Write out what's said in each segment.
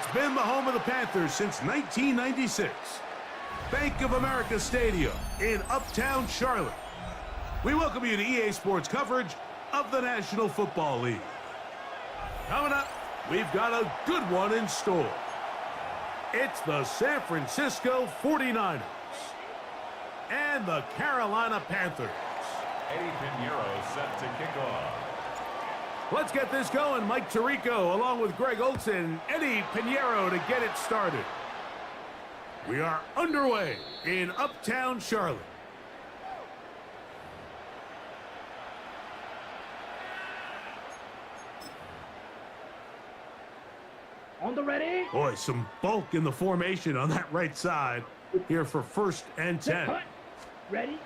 It's been the home of the Panthers since 1996. Bank of America Stadium in Uptown Charlotte. We welcome you to EA Sports coverage of the National Football League. Coming up, we've got a good one in store. It's the San Francisco 49ers and the Carolina Panthers. Eddie Pinheiro set to kick off. Let's get this going. Mike Tirico along with Greg Olsen, Eddie Pinheiro to get it started. We are underway in Uptown Charlotte. On the ready. Boy, some bulk in the formation on that right side here for 1st and 10. Ready.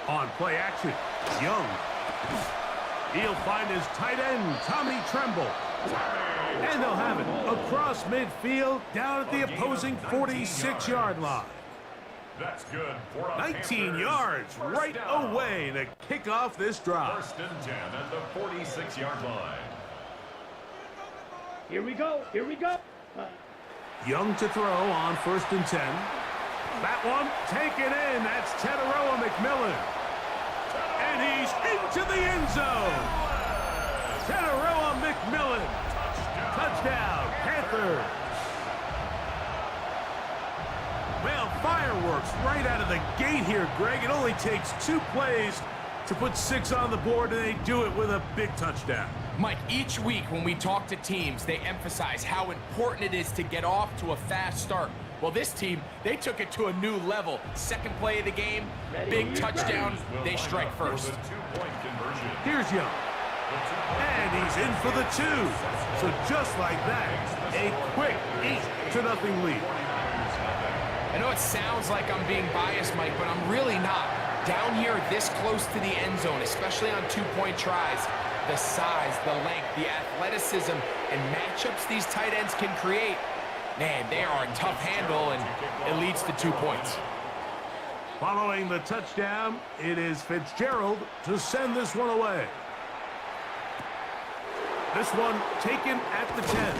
On play action, Young. He'll find his tight end, Tommy Tremble. And they'll have it across midfield down at the opposing 46-yard line. That's good for a 19 yards right away to kick off this drive. 1st and 10 at the 46-yard line. Here we go. Here we go. Young to throw on 1st and 10. That one taken in. That's Teteroa McMillan. And he's into the end zone. Teteroa McMillan. Touchdown, Panthers. Well, fireworks right out of the gate here, Greg. It only takes 2 plays to put 6 on the board, and they do it with a big touchdown. Mike, each week when we talk to teams, they emphasize how important it is to get off to a fast start. Well, this team, they took it to a new level. 2nd play of the game, big touchdown, they strike first. Here's Young. And he's in for the 2. So just like that, a quick 8-0 lead. I know it sounds like I'm being biased, Mike, but I'm really not. Down here this close to the end zone, especially on 2-point tries, the size, the length, the athleticism, and matchups these tight ends can create, man, they are a tough handle, and it leads to 2 points. Following the touchdown, it is Fitzgerald to send this one away. This one taken at the 10.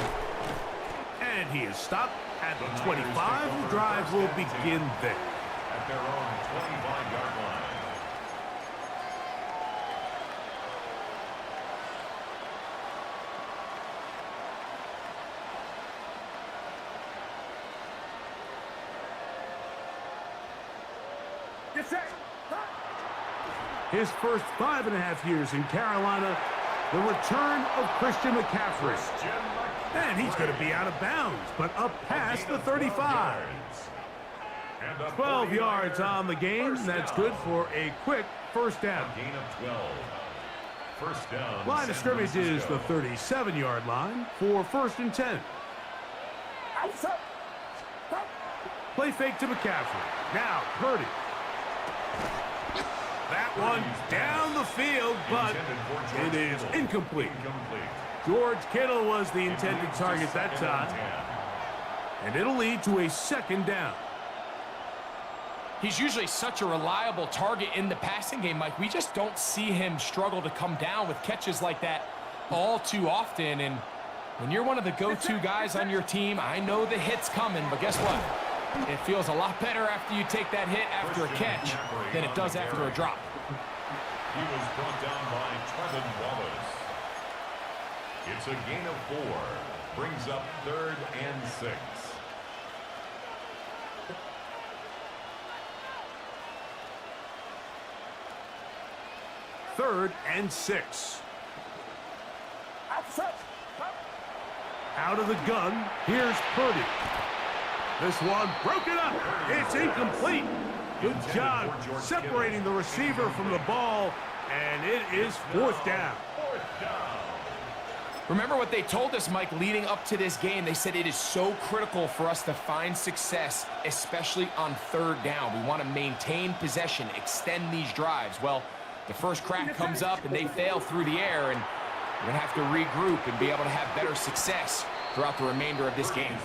And he is stopped at the 25. The drive will begin there. At their own 25-yard line. His first 5.5 years in Carolina, the return of Christian McCaffrey. And he's going to be out of bounds, but up past the 35. 12 yards on the game. That's good for a quick 1st down. Gain of 12. 1st down. Line of scrimmage is the 37-yard line for 1st and 10. Play fake to McCaffrey. Now Purdy. That one down the field, but it is incomplete. George Kittle was the intended target that time. And it'll lead to a 2nd down. He's usually such a reliable target in the passing game, Mike. We just don't see him struggle to come down with catches like that all too often. And when you're one of the go-to guys on your team, I know the hit's coming, but guess what? It feels a lot better after you take that hit after a catch than it does after a drop. He was brought down by Trevin Wallace. It's a gain of 4. Brings up 3rd and 6. Third and 6. Out of the gun, here's Purdy. This one broken up. It's incomplete. Good job separating the receiver from the ball, and it is 4th down. Remember what they told us, Mike, leading up to this game. They said it is so critical for us to find success, especially on 3rd down. We want to maintain possession, extend these drives. Well, the first crack comes up, and they fail through the air, and we're going to have to regroup and be able to have better success throughout the remainder of this game.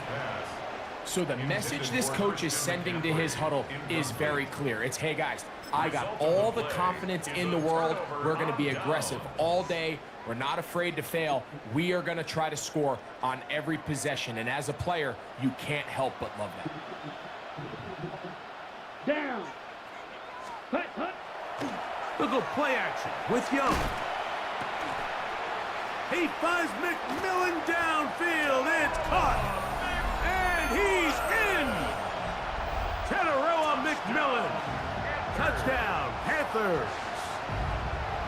So the message this coach is sending to his huddle is very clear. It's, hey guys, I got all the confidence in the world. We're going to be aggressive all day. We're not afraid to fail. We are going to try to score on every possession. And as a player, you can't help but love that. Down. Hut, hut. Look at play action with Young. He finds McMillan downfield. It's caught. And he's in. Teteroa McMillan. Touchdown, Panthers.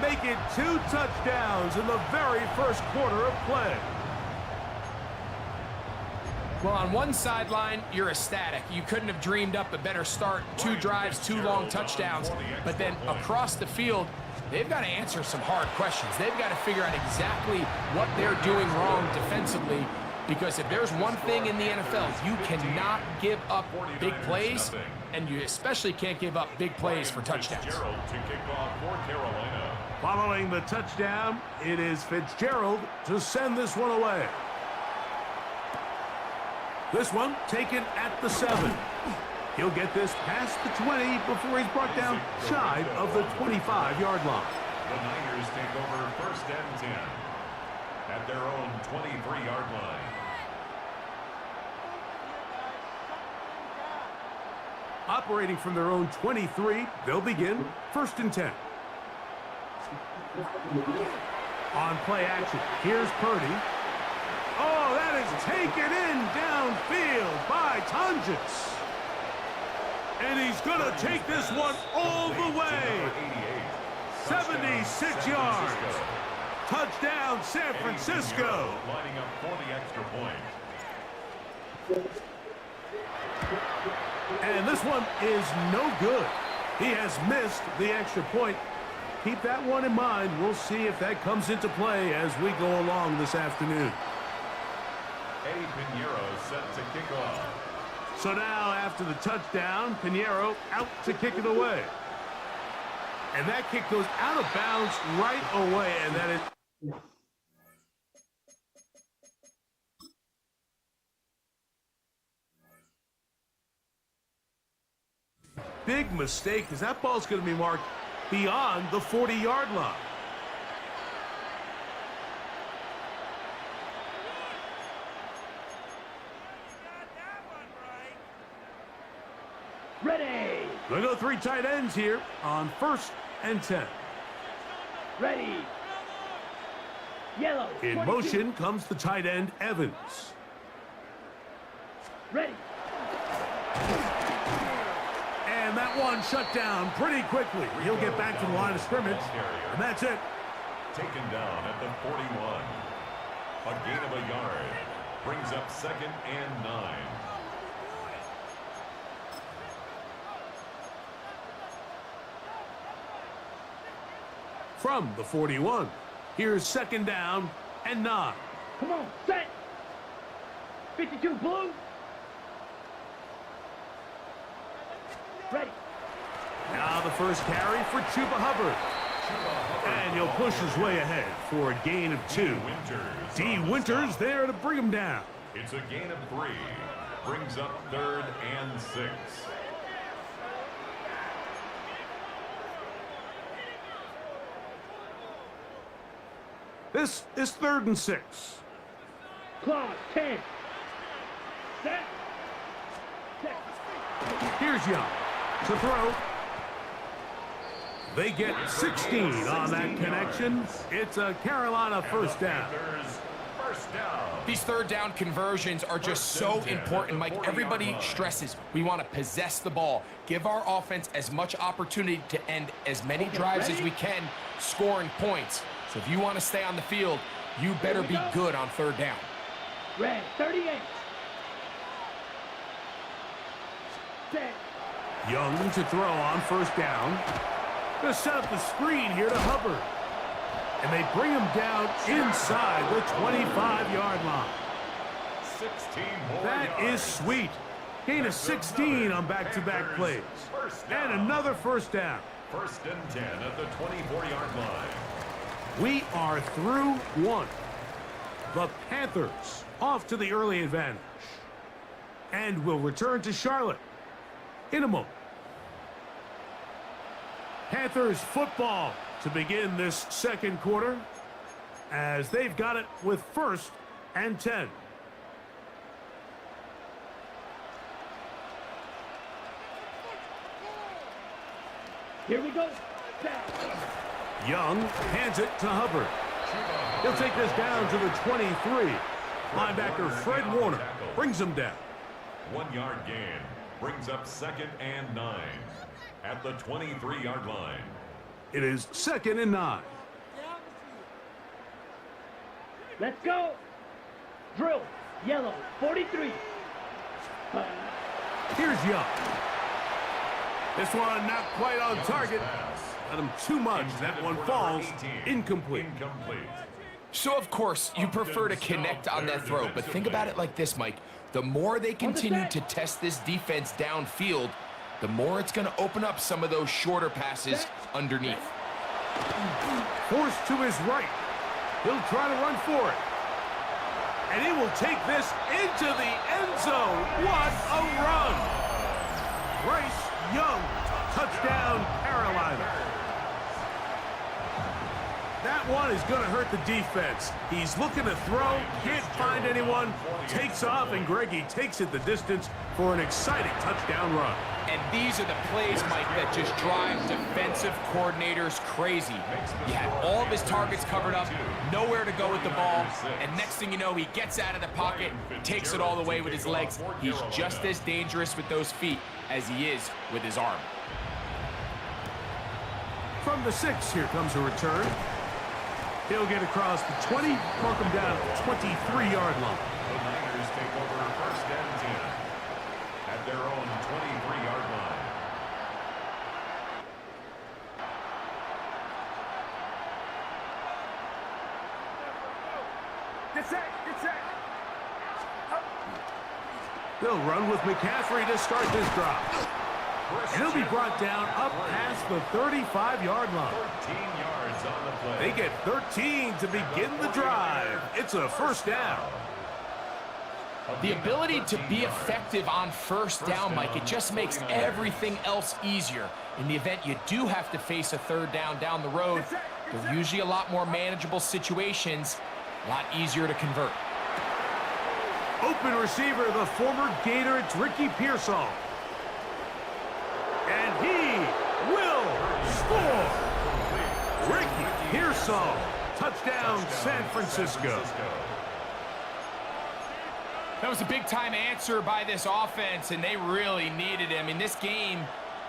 Make it 2 touchdowns in the very first quarter of play. Well, on one sideline, you're ecstatic. You couldn't have dreamed up a better start. 2 drives, 2 long touchdowns. But then across the field, they've got to answer some hard questions. They've got to figure out exactly what they're doing wrong defensively. Because if there's one thing in the NFL, you cannot give up big plays, and you especially can't give up big plays for touchdowns. Following the touchdown, it is Fitzgerald to send this one away. This one taken at the 7. He'll get this past the 20 before he's brought down shy of the 25-yard line. The Niners take over 1st and 10 at their own 23-yard line. Operating from their own 23, they'll begin 1st and 10. On play action, here's Purdy. Oh, that is taken in downfield by Tongents. And he's going to take this one all the way. 76 yards. Touchdown, San Francisco. Lining up for the extra point. And this one is no good. He has missed the extra point. Keep that one in mind. We'll see if that comes into play as we go along this afternoon. Eddie Pinheiro set to kick off. So now after the touchdown, Pinheiro out to kick it away. And that kick goes out of bounds right away, and that is... Big mistake, because that ball's going to be marked beyond the 40-yard line. Ready. They go 3 tight ends here on 1st and 10. Ready. Yellow. In 22. motion comes the tight end, Evans. Ready. And that one shut down pretty quickly. He'll get back to the line of scrimmage, and that's it. Taken down at the 41. A gain of a yard. Brings up 2nd and 9. From the 41, here's 2nd down and 9. Come on, set. 52 blue. Ready. Now the first carry for Chuba Hubbard. And he'll push his way ahead for a gain of 2. D. Winters there to bring him down. It's a gain of 3. Brings up 3rd and 6. This is 3rd and 6. Clock 10. Set. Set. Here's Young to throw. They get 16 on that connection. It's a Carolina first down. These 3rd down conversions are just so important, Mike. Everybody stresses we want to possess the ball, give our offense as much opportunity to end as many drives as we can, scoring points. So if you want to stay on the field, you better be good on 3rd down. Red 38. Set. Young to throw on 1st down. Going to set up the screen here to Hubbard. And they bring him down inside the 25-yard line. 16 more That yards. is sweet. Gain of 16 on back-to-back plays. And another first down. 1st and 10 at the 24-yard line. We are through 1. The Panthers off to the early advantage. and will return to Charlotte in a moment. Panthers football to begin this second quarter as they've got it with 1st and 10. Here we go. Young hands it to Hubbard. He'll take this down to the 23. Linebacker Fred Warner brings him down. 1 yard gain brings up 2nd and 9 at the 23-yard line. It is 2nd and 9. Let's go. Drill. Yellow. 43. Here's Young. This one not quite on target. Got him too much. That one falls incomplete. So, of course, you prefer to connect on that throw, but think about it like this, Mike. The more they continue to test this defense downfield, the more it's going to open up some of those shorter passes underneath. Forced to his right. He'll try to run for it. And he will take this into the end zone. What a run! Bryce Young, touchdown, Carolina. That one is going to hurt the defense. He's looking to throw, can't find anyone, takes off, and Greggy takes it the distance for an exciting touchdown run. And these are the plays, Mike, that just drive defensive coordinators crazy. You had all of his targets covered up, nowhere to go with the ball, and next thing you know, he gets out of the pocket, takes it all the way with his legs. He's just as dangerous with those feet as he is with his arm. From the 6, here comes a return. He'll get across the 20, mark him down at the 23-yard line. The Niners take over 1st and 10 at their own 23-yard line. They'll run with McCaffrey to start this drive. And he'll be brought down up past the 35-yard line. 13 yards on the play. They get 13 to begin the drive. It's a 1st down. The ability to be effective on 1st down, Mike, it just makes everything else easier. In the event you do have to face a 3rd down the road, they're usually a lot more manageable situations, a lot easier to convert. Open receiver, the former Gator, it's Ricky Pearsall. And he will score. Ricky Pearsall, touchdown San Francisco. That was a big-time answer by this offense, and they really needed him. In this game,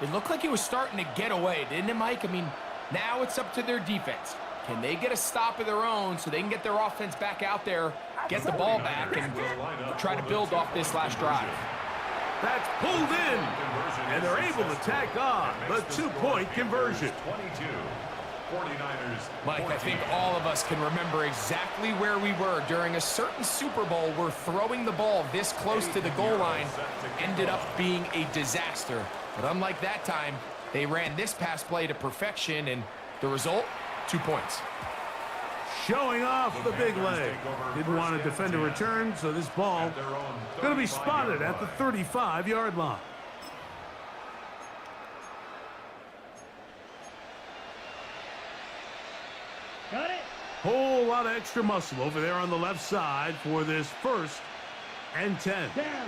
it looked like it was starting to get away, didn't it, Mike? I mean, now it's up to their defense. Can they get a stop of their own so they can get their offense back out there, get the ball back, and try to build off this last drive? That's pulled in, and they're able to tack on the 2-point conversion. 22. 49ers. Mike, I think all of us can remember exactly where we were during a certain Super Bowl where throwing the ball this close to the goal line ended up being a disaster. But unlike that time, they ran this pass play to perfection, and the result, 2 points. Showing off the big leg. Didn't want to defend a return, so this ball going to be spotted at the 35-yard line. Got it. Whole lot of extra muscle over there on the left side for this 1st and 10. Down.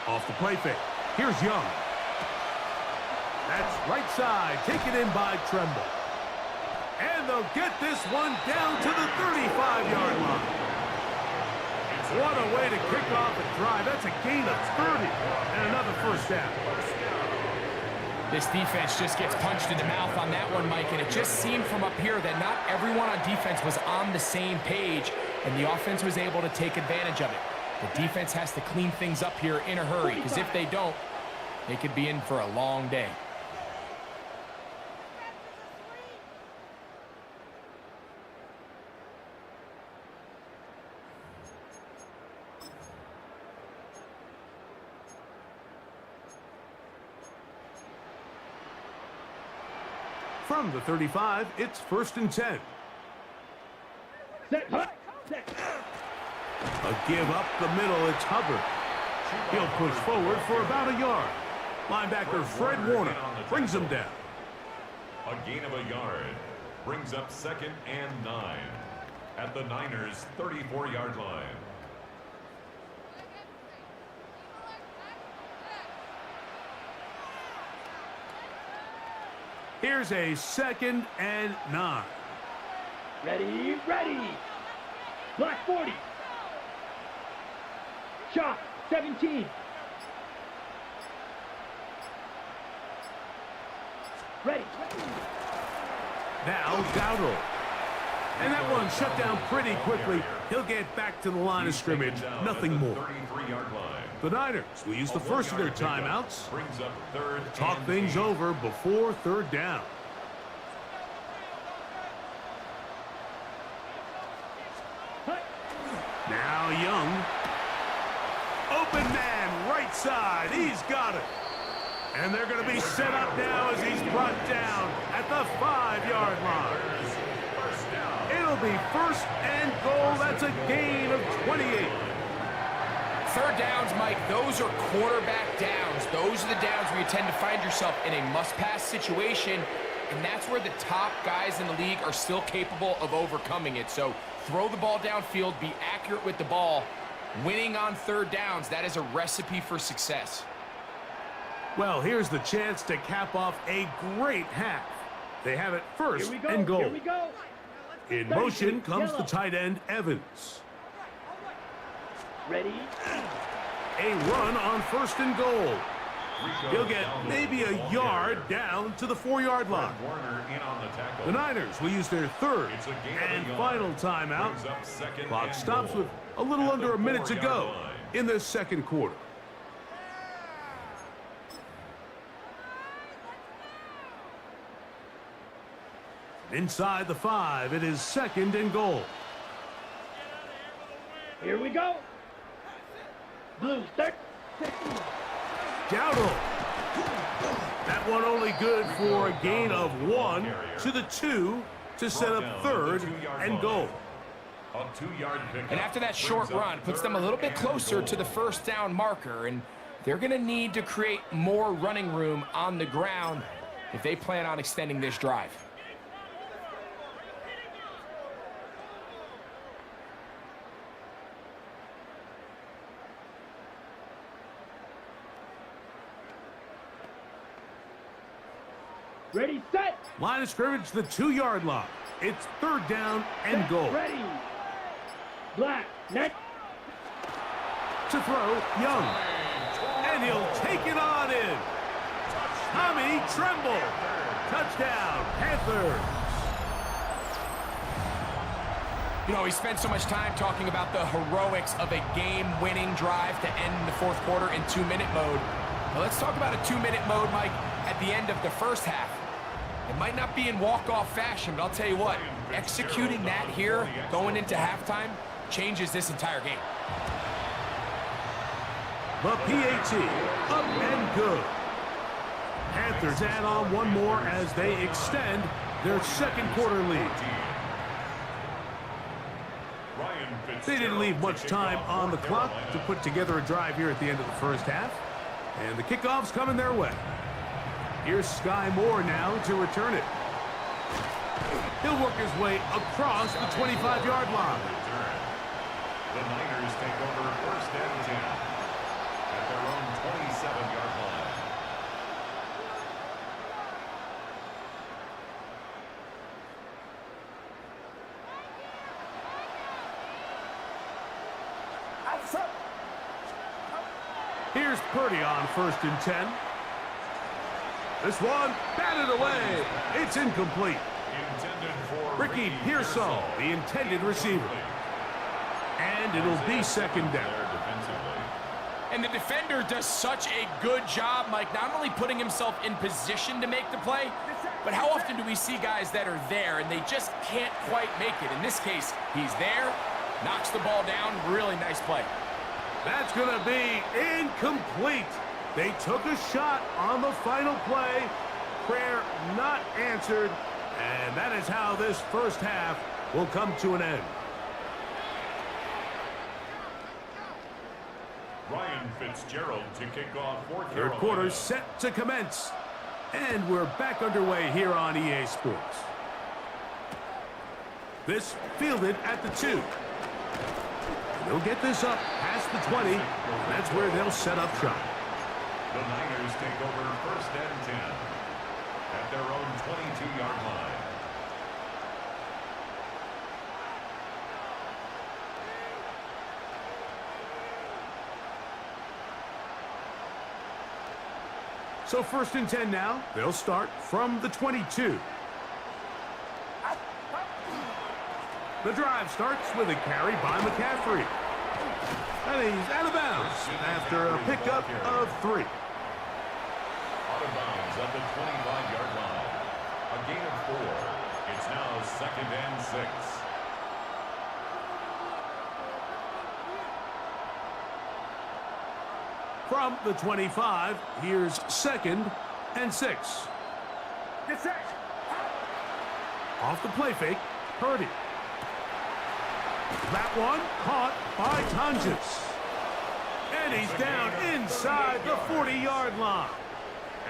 Off the play fake. Here's Young. That's right side, taken in by Tremble. And they'll get this one down to the 35-yard line. What a way to kick off a drive. That's a gain of 30 and another 1st down. This defense just gets punched in the mouth on that one, Mike, and it just seemed from up here that not everyone on defense was on the same page, and the offense was able to take advantage of it. The defense has to clean things up here in a hurry, because if they don't, they could be in for a long day. From the 35, it's 1st and 10. Set. Set. A give up the middle, it's Hubbard. He'll push forward for about a yard. Linebacker Fred Warner brings him down. A gain of a yard brings up 2nd and 9 at the Niners' 34-yard line. Here's a 2nd and 9. Ready, ready. Black 40. Shot 17. Ready. Now Dowdle. And that one shut down pretty quickly. He'll get back to the line of scrimmage. Nothing more. 33-yard line. The Niners will use the first of their timeouts. Brings up 3rd Talk and things 8. over before 3rd down. Now Young. Open man, right side. He's got it. And they're going to be set up now as he's brought down at the 5-yard line. It'll be 1st and goal. That's a gain of 28. 3rd downs, Mike, those are quarterback downs. Those are the downs where you tend to find yourself in a must-pass situation, and that's where the top guys in the league are still capable of overcoming it. So throw the ball downfield, be accurate with the ball. Winning on 3rd downs, that is a recipe for success. Well, here's the chance to cap off a great half. They have it 1st and goal. Here we go. In motion comes the tight end, Evans. Ready. A run on 1st and goal. He'll get maybe a yard down to the 4-yard line. Warner in on the tackle. The Niners will use their 3rd It's a gain of a and yard. final timeout. Brings up 2nd Clock and stops goal. with a little At under the a minute to 4-yard go line. in the 2nd quarter. Inside the 5, it is 2nd and goal. Here we go. Blue, start. Dowdle. That one only good for a gain of 1 to the 2 to set up 3rd and goal. A 2-yard pickup. And after that short brings up run, puts them a 3rd little bit and closer goal. to the 1st down marker, and they're going to need to create more running room on the ground if they plan on extending this drive. Ready, set. Line of scrimmage, the 2-yard line. It's 3rd down and goal. Ready. Black, net. To throw, Young. And he'll take it on in. Tommy Tremble. Touchdown, Panthers. You know, we spent so much time talking about the heroics of a game-winning drive to end the 4th quarter in 2-minute mode. Now let's talk about a 2-minute mode, Mike, at the end of the 1st half. It might not be in walk-off fashion, but I'll tell you what, executing that here, going into halftime, changes this entire game. The PAT, up and good. Panthers add on one more as they extend their 2nd quarter lead. They didn't leave much time on the clock to put together a drive here at the end of the 1st half. And the kickoff's coming their way. Here's Sky Moore now to return it. He'll work his way across the 25-yard line. The Niners take over 1st and 10 at their own 27-yard line. Here's Purdy on 1st and 10. This one batted away. It's incomplete. Intended for Ricky Pearsall, the intended receiver. And it'll be 2nd down. there defensively. And the defender does such a good job, Mike, not only putting himself in position to make the play, but how often do we see guys that are there and they just can't quite make it? In this case, he's there, knocks the ball down, really nice play. That's going to be incomplete. They took a shot on the final play. Prayer not answered. And that is how this 1st half will come to an end. Ryan Fitzgerald to kick off for Third Carolina. quarter set to commence. And we're back underway here on EA Sports. This fielded at the 2. They'll get this up past the 20. And that's where they'll set up shop. The Niners take over 1st and 10 at their own 22-yard line. So 1st and 10 now. They'll start from the 22. The drive starts with a carry by McCaffrey. And he's out of bounds after a pickup of 3. Out of bounds at the 25-yard line. A gain of 4. It's now 2nd and 6. From the 25, here's 2nd and 6. Get set. Off the play fake, Purdy. That one caught by Tonjes. And he's down inside the 40-yard line.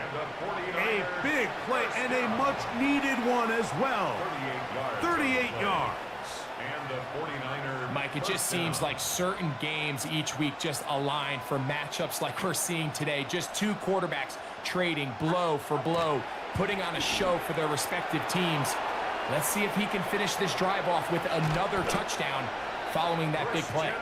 And the 49ers. A big play and a much-needed one as well. 38 yards. And the 49ers. Mike, it just seems like certain games each week just align for matchups like we're seeing today. Just two quarterbacks trading blow for blow, putting on a show for their respective teams. Let's see if he can finish this drive off with another touchdown following that big play.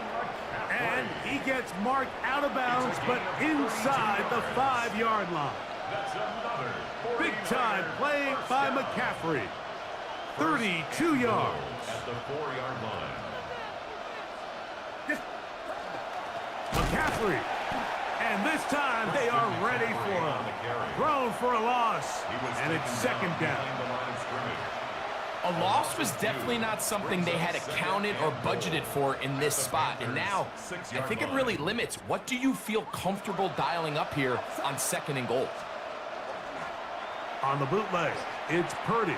And he gets marked out of bounds, but inside the 5-yard line. That's another Big-time play by McCaffrey. 32 yards. at the 4-yard line. McCaffrey. And this time they are ready for him. Thrown for a loss. And it's 2nd down. A loss was definitely not something they had accounted or budgeted for in this spot. And now, I think it really limits. What do you feel comfortable dialing up here on 2nd and goal? On the bootleg, it's Purdy.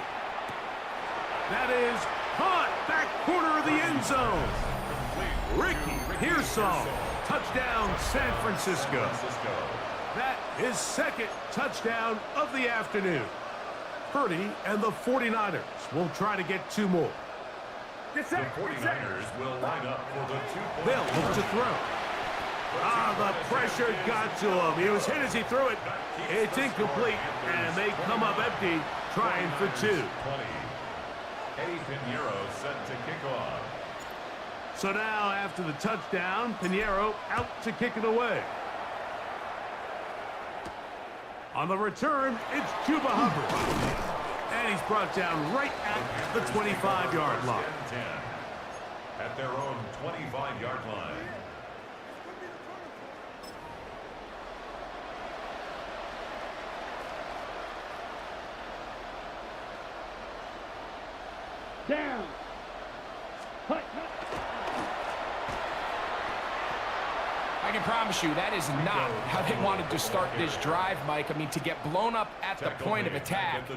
That is caught back corner of the end zone. Ricky Pearsall, touchdown San Francisco. That is 2nd touchdown of the afternoon. Purdy and the 49ers will try to get 2 more. The 49ers will line up for the 2-point. They'll look to throw. The pressure got to him. He was hit as he threw it. It's incomplete, and they come up empty, trying for 2. Eddie Pinheiro set to kick off. So now, after the touchdown, Pinheiro out to kick it away. On the return, it's Chuba Hubbard. And he's brought down right at the 25-yard line. At their own 25-yard line. Down. Hut. I can promise you that is not how they wanted to start this drive, Mike. I mean, to get blown up at the point of attack,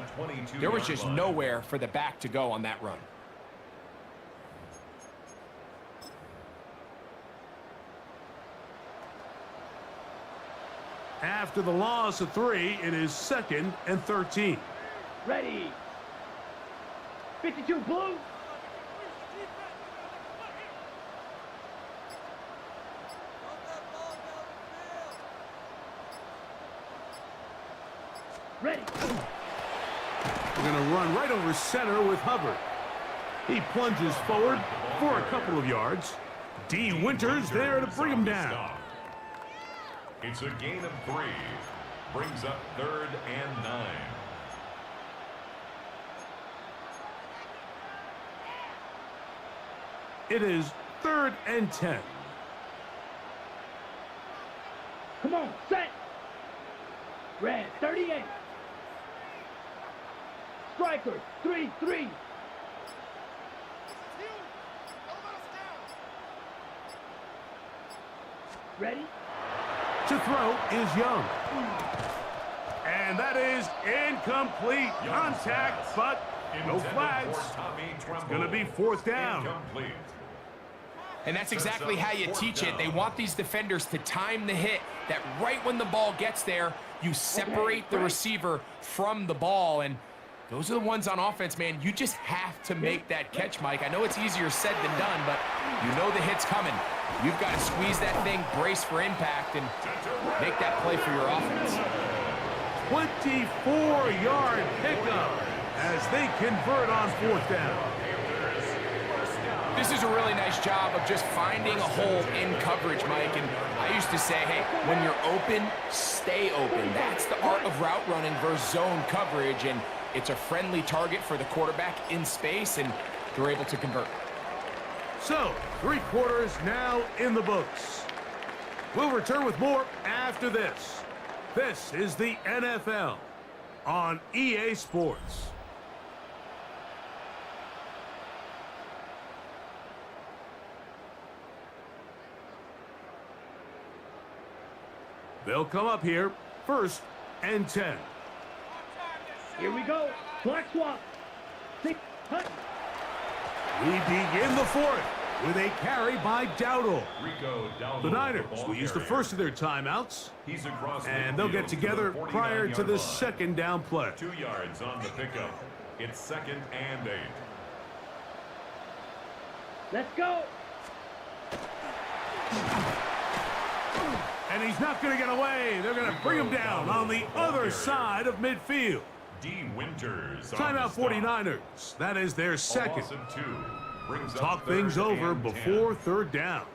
there was just nowhere for the back to go on that run. After the loss of 3, it is 2nd and 13. Ready. 52 blue. Ready. We're going to run right over center with Hubbard. He plunges forward for a couple of yards. D. Winters there to bring him down. It's a gain of 3. Brings up 3rd and 9. It is 3rd and 10. Come on, set. Red, 38. Strikers, 3-3. Ready? To throw is Young. And that is incomplete. Contact, but no flags. It's going to be 4th down. Incomplete. And that's exactly how you teach it. They want these defenders to time the hit, that right when the ball gets there, you separate the receiver from the ball. And those are the ones on offense, man. You just have to make that catch, Mike. I know it's easier said than done, but you know the hit's coming. You've got to squeeze that thing, brace for impact, and make that play for your offense. 24-yard pickup as they convert on fourth down. This is a really nice job of just finding a hole in coverage, Mike. And I used to say, hey, when you're open, stay open. That's the art of route running versus zone coverage. And it's a friendly target for the quarterback in space, and they're able to convert. So, 3 quarters now in the books. We'll return with more after this. This is the NFL on EA Sports. They'll come up here, 1st and 10. Here we go. Clock swap. 6 hunt. We begin the 4th with a carry by Dowdle. The Niners will use the first of their timeouts, and they'll get together prior to the 2nd down play. 2 yards on the pickup. It's 2nd and 8. Let's go. And he's not going to get away. They're going to bring him down on the other side of midfield. D. Winters. Timeout 49ers. That is their 2nd. Talk things over before 3rd down.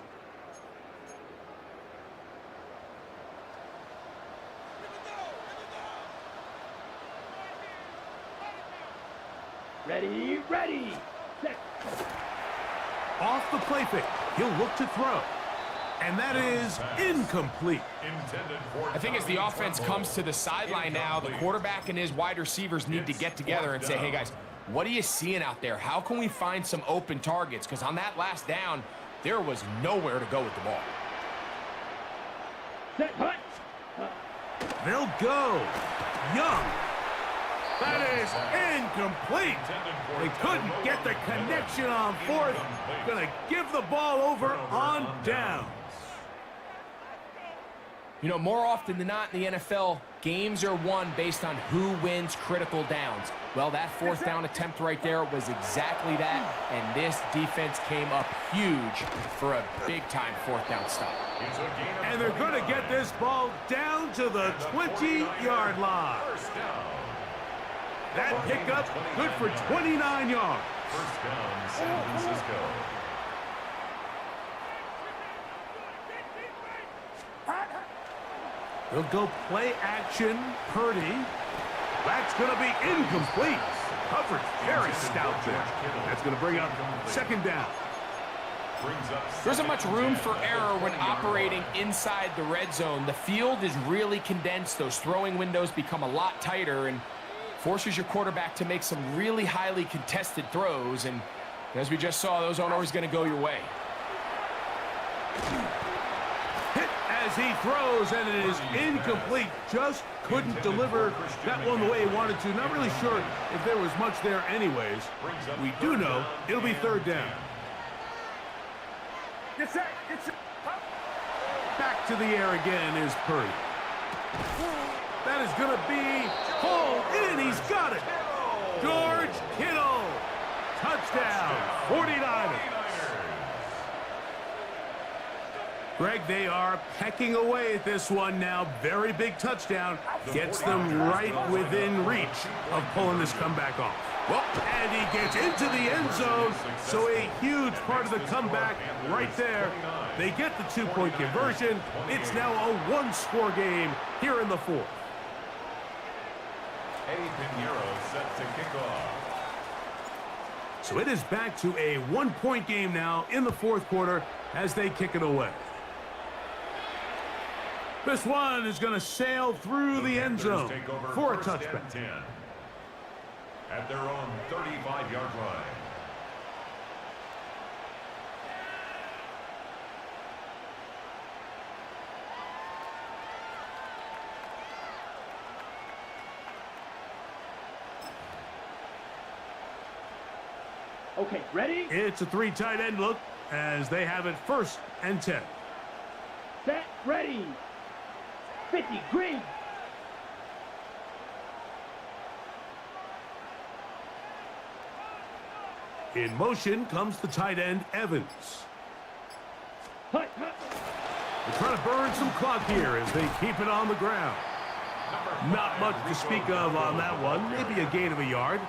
Ready, ready. Set. Off the play fake. He'll look to throw. And that is incomplete. I think as the offense comes to the sideline now, the quarterback and his wide receivers need to get together and say, hey, guys, what are you seeing out there? How can we find some open targets? Because on that last down, there was nowhere to go with the ball. Set, hunt. They'll go. Young. That is incomplete. They couldn't get the connection on 4th. Going to give the ball over on down. You know, more often than not in the NFL, games are won based on who wins critical downs. Well, that 4th down attempt right there was exactly that, and this defense came up huge for a big-time 4th down stop. And they're going to get this ball down to the 20-yard line. That pickup good for 29 yards. 1st down, San Francisco. They'll go play action. Purdy. That's going to be incomplete. Coverage very stout there. That's going to bring up 2nd down. There isn't much room for error when operating inside the red zone. The field is really condensed. Those throwing windows become a lot tighter and forces your quarterback to make some really highly contested throws. And as we just saw, those aren't always going to go your way. Hit as he throws, and it is incomplete. Just couldn't deliver that one the way he wanted to. Not really sure if there was much there anyways. We do know it'll be 3rd down. Back to the air again is Purdy. That is going to be pulled in. He's got it. George Kittle. Touchdown. 49ers. Greg, they are pecking away at this one now. Very big touchdown. Gets them right within reach of pulling this comeback off. Well, and he gets into the end zone, so a huge part of the comeback right there. They get the 2-point conversion. It's now a 1-score game here in the 4th. Eddie Pinheiro set to kick off. So it is back to a 1-point game now in the 4th quarter as they kick it away. This one is going to sail through the end zone for a touchback. At their own 35-yard line. Okay, ready? It's a 3 tight end look. as they have it 1st and 10. Set, ready. 50, green. In motion comes the tight end, Evans. Hut, hut. They're trying to burn some clock here as they keep it on the ground. Not much to speak of on that one. Maybe a gain of a yard.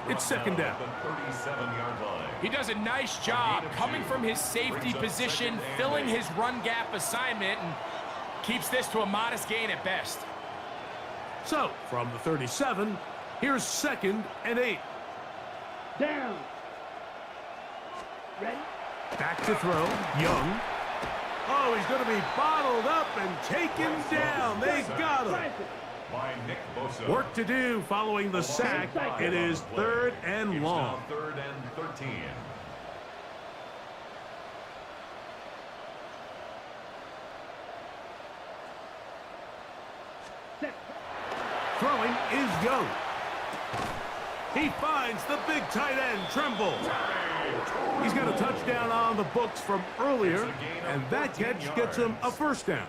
It's 2nd down. The 37-yard line. He does a nice job coming from his safety position, filling his run gap assignment, and keeps this to a modest gain at best. So, from the 37, here's 2nd and 8. Down. Ready? Back to throw, Young. Oh, he's going to be bottled up and taken down. They got him. By Nick Bosa. Work to do following the sack. It is 3rd and It's long. now 3rd and 13. Set. Throwing is Young. He finds the big tight end, Tremble. He's got a touchdown on the books from earlier, and that catch gets him a 1st down.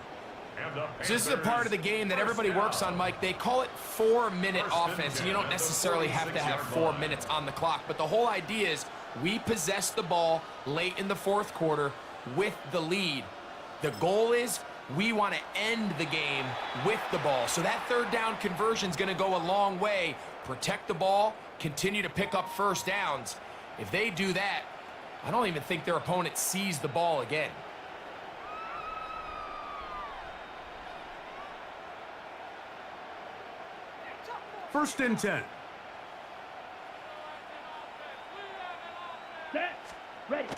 So this is a part of the game that everybody works on, Mike. They call it 4-minute offense, and you don't necessarily have to have 4 minutes on the clock. But the whole idea is we possess the ball late in the 4th quarter with the lead. The goal is we want to end the game with the ball. So that 3rd down conversion is going to go a long way. Protect the ball, continue to pick up 1st downs. If they do that, I don't even think their opponent sees the ball again. First and 10. Set, ready.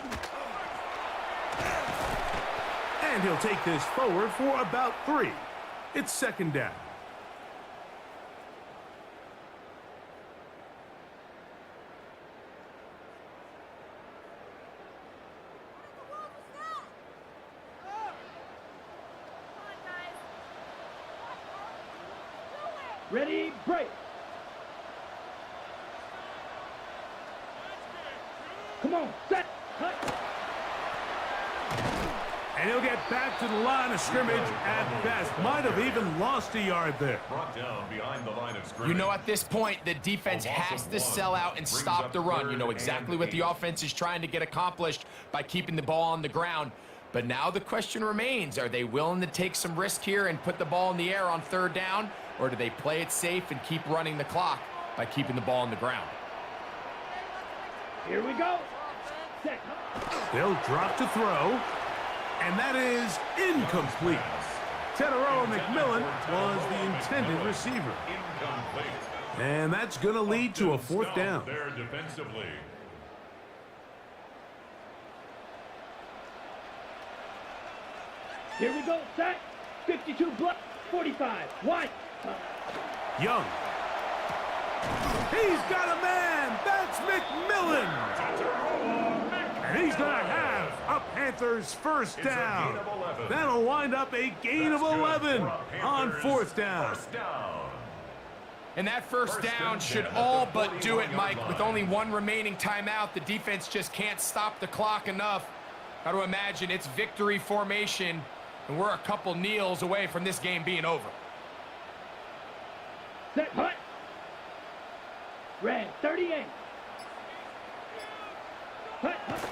And he'll take this forward for about 3. It's 2nd down. Ready, break. Come on, set, hut. And he'll get back to the line of scrimmage at best. Might have even lost a yard there. Brought down behind the line of scrimmage. You know, at this point, the defense has to sell out and stop the run. You know exactly what the offense is trying to get accomplished by keeping the ball on the ground. But now the question remains, are they willing to take some risk here and put the ball in the air on 3rd down? Or do they play it safe and keep running the clock by keeping the ball on the ground? Here we go. Set. They'll drop to throw. And that is incomplete. Teteroa McMillan was the intended receiver. Incomplete. And that's going to lead to a 4th down. There defensively. Here we go, set. 52 block, 45. Wide. Young. He's got a man. That's McMillan. And he's going to have a Panthers 1st down. That'll wind up a gain of 11 on 4th down. And that 1st down should all but do it, Mike. With only 1 remaining timeout, the defense just can't stop the clock enough. Got to imagine it's victory formation, and we're a couple kneels away from this game being over. Set, hut. Red, 38. Hut, hut.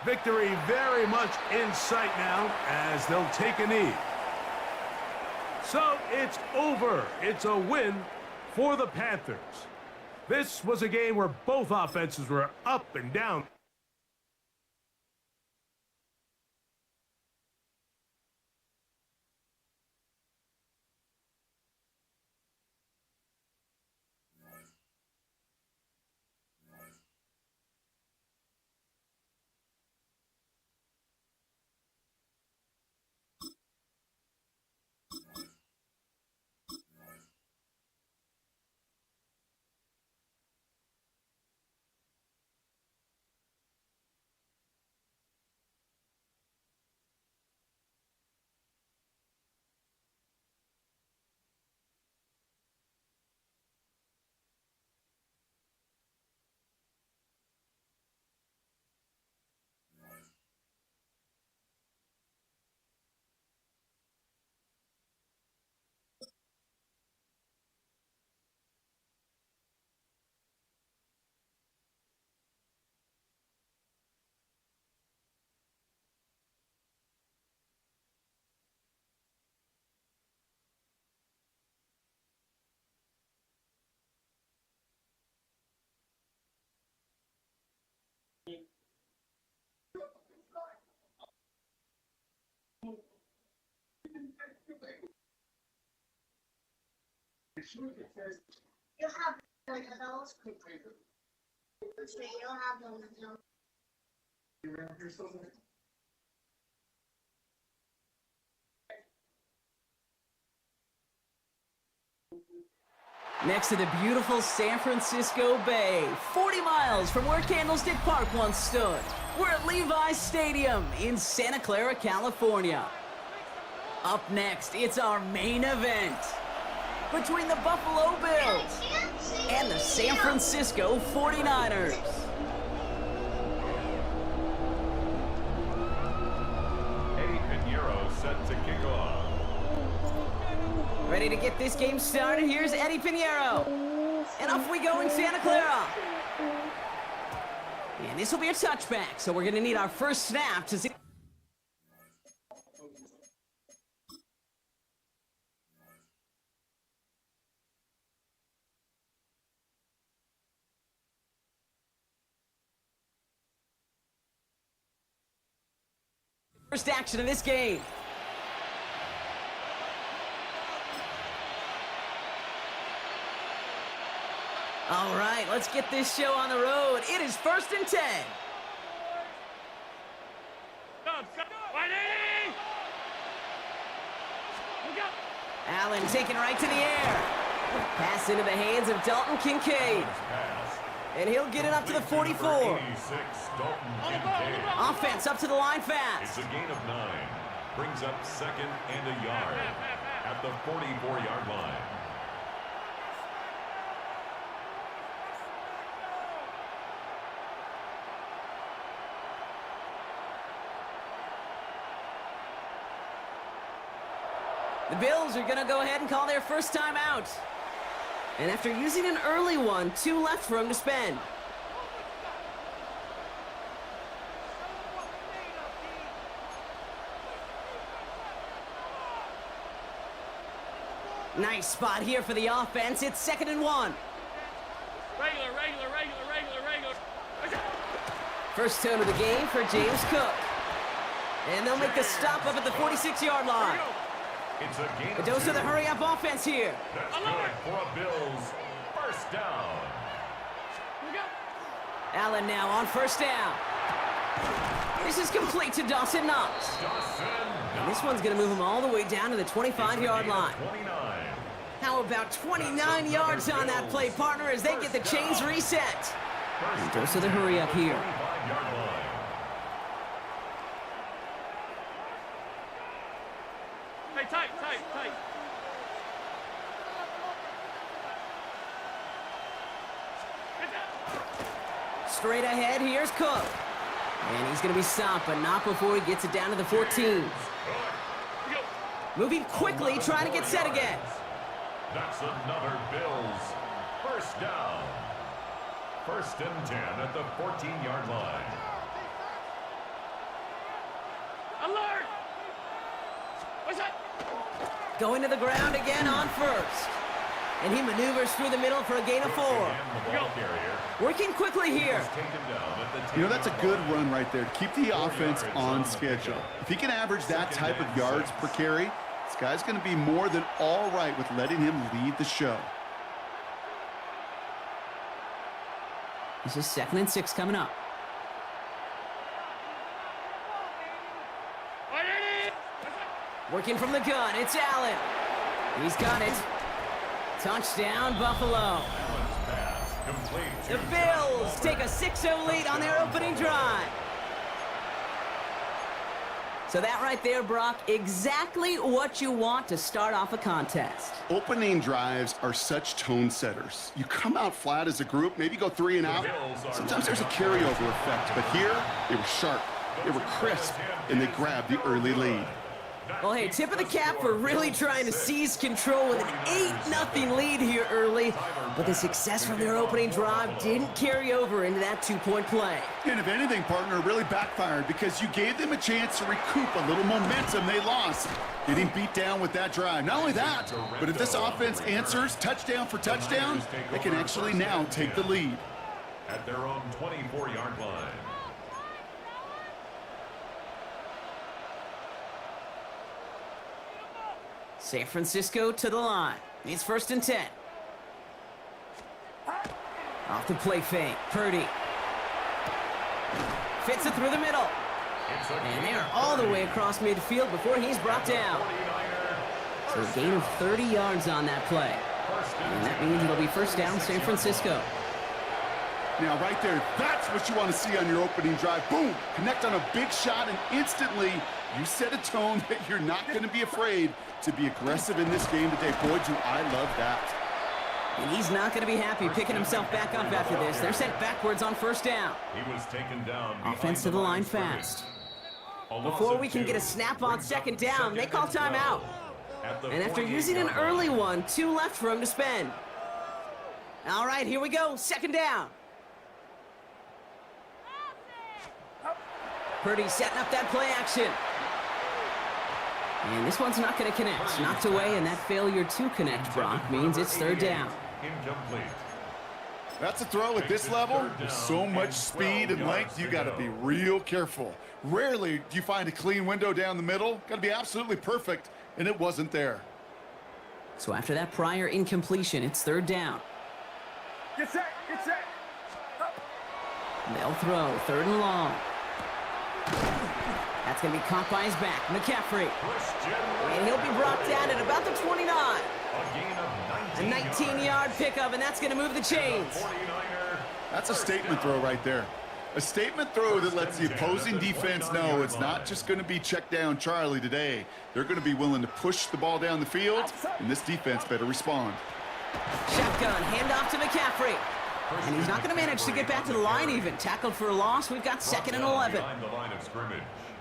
Victory very much in sight now as they'll take a knee. So it's over. It's a win for the Panthers. This was a game where both offenses were up and down. You have like those. You'll have those. Next to the beautiful San Francisco Bay, 40 miles from where Candlestick Park once stood. We're at Levi's Stadium in Santa Clara, California. Up next, it's our main event between the Buffalo Bills and the San Francisco 49ers. Eddie Pinheiro set to kick off. Ready to get this game started? Here's Eddie Pinheiro. And off we go in Santa Clara. And this will be a touchback, so we're going to need our first snap to see. First action of this game. All right, let's get this show on the road. It is 1st and 10. Allen taken right to the air. Pass into the hands of Dalton Kincaid. And he'll get it up to the 44. Offense up to the line fast. It's a gain of 9. Brings up 2nd and a yard at the 44-yard line. The Bills are going to go ahead and call their first time out. And after using an early one, 2 left for him to spend. Nice spot here for the offense. It's 2nd and 1. Regular. First tone of the game for James Cook. And they'll make the stop up at the 46-yard line. It's a gain A of dose 2. of the hurry-up offense here. That's good for a Bills first down. Allen now on first down. This is complete to Dawson Knox. Dawson. And this one's going to move him all the way down to the 25-yard line. 29. How about 29 yards on that play, partner, as they get the chains reset. And dose of the hurry-up here. 25-yard line. Hey, tight. Straight ahead, here's Cook. And he's going to be stopped, but not before he gets it down to the 14. Moving quickly, trying to get set again. That's another Bills first down. 1st and 10 at the 14-yard line. Alert! What's that? Going to the ground again on first. And he maneuvers through the middle for a gain of 4. And the ball carrier Working quickly here. is taken down at the You know, that's a 10-yard good line. run right there to keep the offense yards on on the schedule. pickup. If he can average that 2nd type of and yards 6. per carry, this guy's going to be more than all right with letting him lead the show. This is 2nd and 6 coming up. Working from the gun, it's Allen. He's got it. Touchdown, Buffalo. Allen's pass complete to The Bills take a 6-0 lead on their opening drive. So that right there, Brock, exactly what you want to start off a contest. Opening drives are such tone setters. You come out flat as a group, maybe go 3 and out. Sometimes there's a carryover effect, but here they were sharp, they were crisp, and they grabbed the early lead. Well, hey, tip of the cap for really trying to seize control with an 8-0 lead here early. But the success from their opening drive didn't carry over into that 2-point play. And if anything, partner, it really backfired because you gave them a chance to recoup a little momentum they lost. Getting beat down with that drive. Not only that, but if this offense answers touchdown for touchdown, they can actually now take the lead. at their own 24-yard line. San Francisco to the line. It's 1st and 10. Off the play fake. Purdy. Fits it through the middle. And they are all the way across midfield before he's brought down. So a gain of 30 yards on that play. And that means it'll be first down San Francisco. Now, right there, that's what you want to see on your opening drive. Boom! Connect on a big shot, and instantly you set a tone that you're not going to be afraid to be aggressive in this game today. Boy, do I love that. And he's not going to be happy picking himself back up after this. They're sent backwards on first down. He was taken down. Offense to the line fast. Before we can get a snap on second down, they call timeout. And after using an early one, 2 left for him to spend. All right, here we go. Second down. Purdy setting up that play action. And this one's not going to connect. Knocked away, and that failure to connect, Brock, means it's third down. Incomplete. That's a throw at this level. There's so much speed and length, you got to be real careful. Rarely do you find a clean window down the middle. Got to be absolutely perfect, and it wasn't there. So after that prior incompletion, it's third down. Get set, get set. They'll throw, third and long. That's going to be caught by his back, McCaffrey. And he'll be brought down at about the 29. A 19-yard pickup, and that's going to move the chains. That's a statement throw right there. A statement throw that lets the opposing defense know it's not just going to be check down Charlie today. They're going to be willing to push the ball down the field, and this defense better respond. Shotgun, handoff to McCaffrey. And he's not going to manage to get back to the line even. Tackled for a loss. We've got second and 11.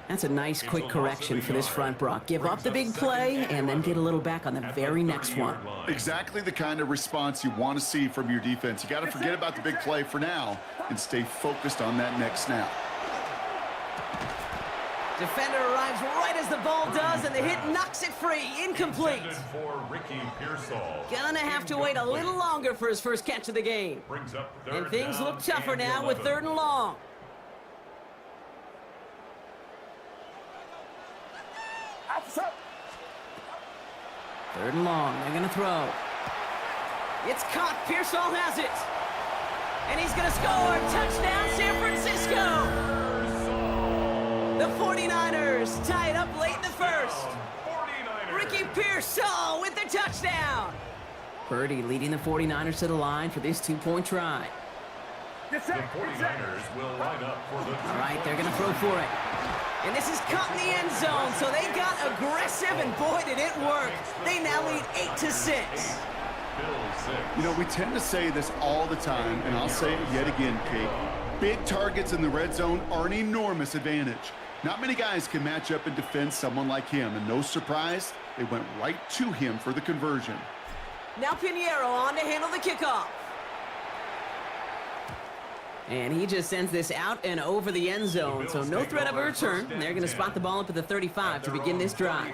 That's a nice quick correction for this front, Brock. Give up the big play and then get a little back on the very next one. Exactly the kind of response you want to see from your defense. You got to forget about the big play for now and stay focused on that next snap. Defender arrives right as the ball does, and the hit knocks it free. Incomplete. Gonna have to wait a little longer for his first catch of the game. And things look tougher now with third and long. Third and long, they're gonna throw. It's caught, Pearsall has it. And he's gonna score, touchdown San Francisco. The 49ers tie it up late in the first. Ricky Pearsall with the touchdown. Purdy leading the 49ers to the line for this 2-point try. The 49ers will line up for the... All right, they're gonna throw for it. And this is caught in the end zone, so they got aggressive, and boy, did it work. They now lead 8-6. You know, we tend to say this all the time, and I'll say it yet again, Kate. Big targets in the red zone are an enormous advantage. Not many guys can match up and defend someone like him, and no surprise, they went right to him for the conversion. Now Pinheiro on to handle the kickoff. And he just sends this out and over the end zone, so no threat of a return. They're going to spot the ball up at the 35 to begin this drive.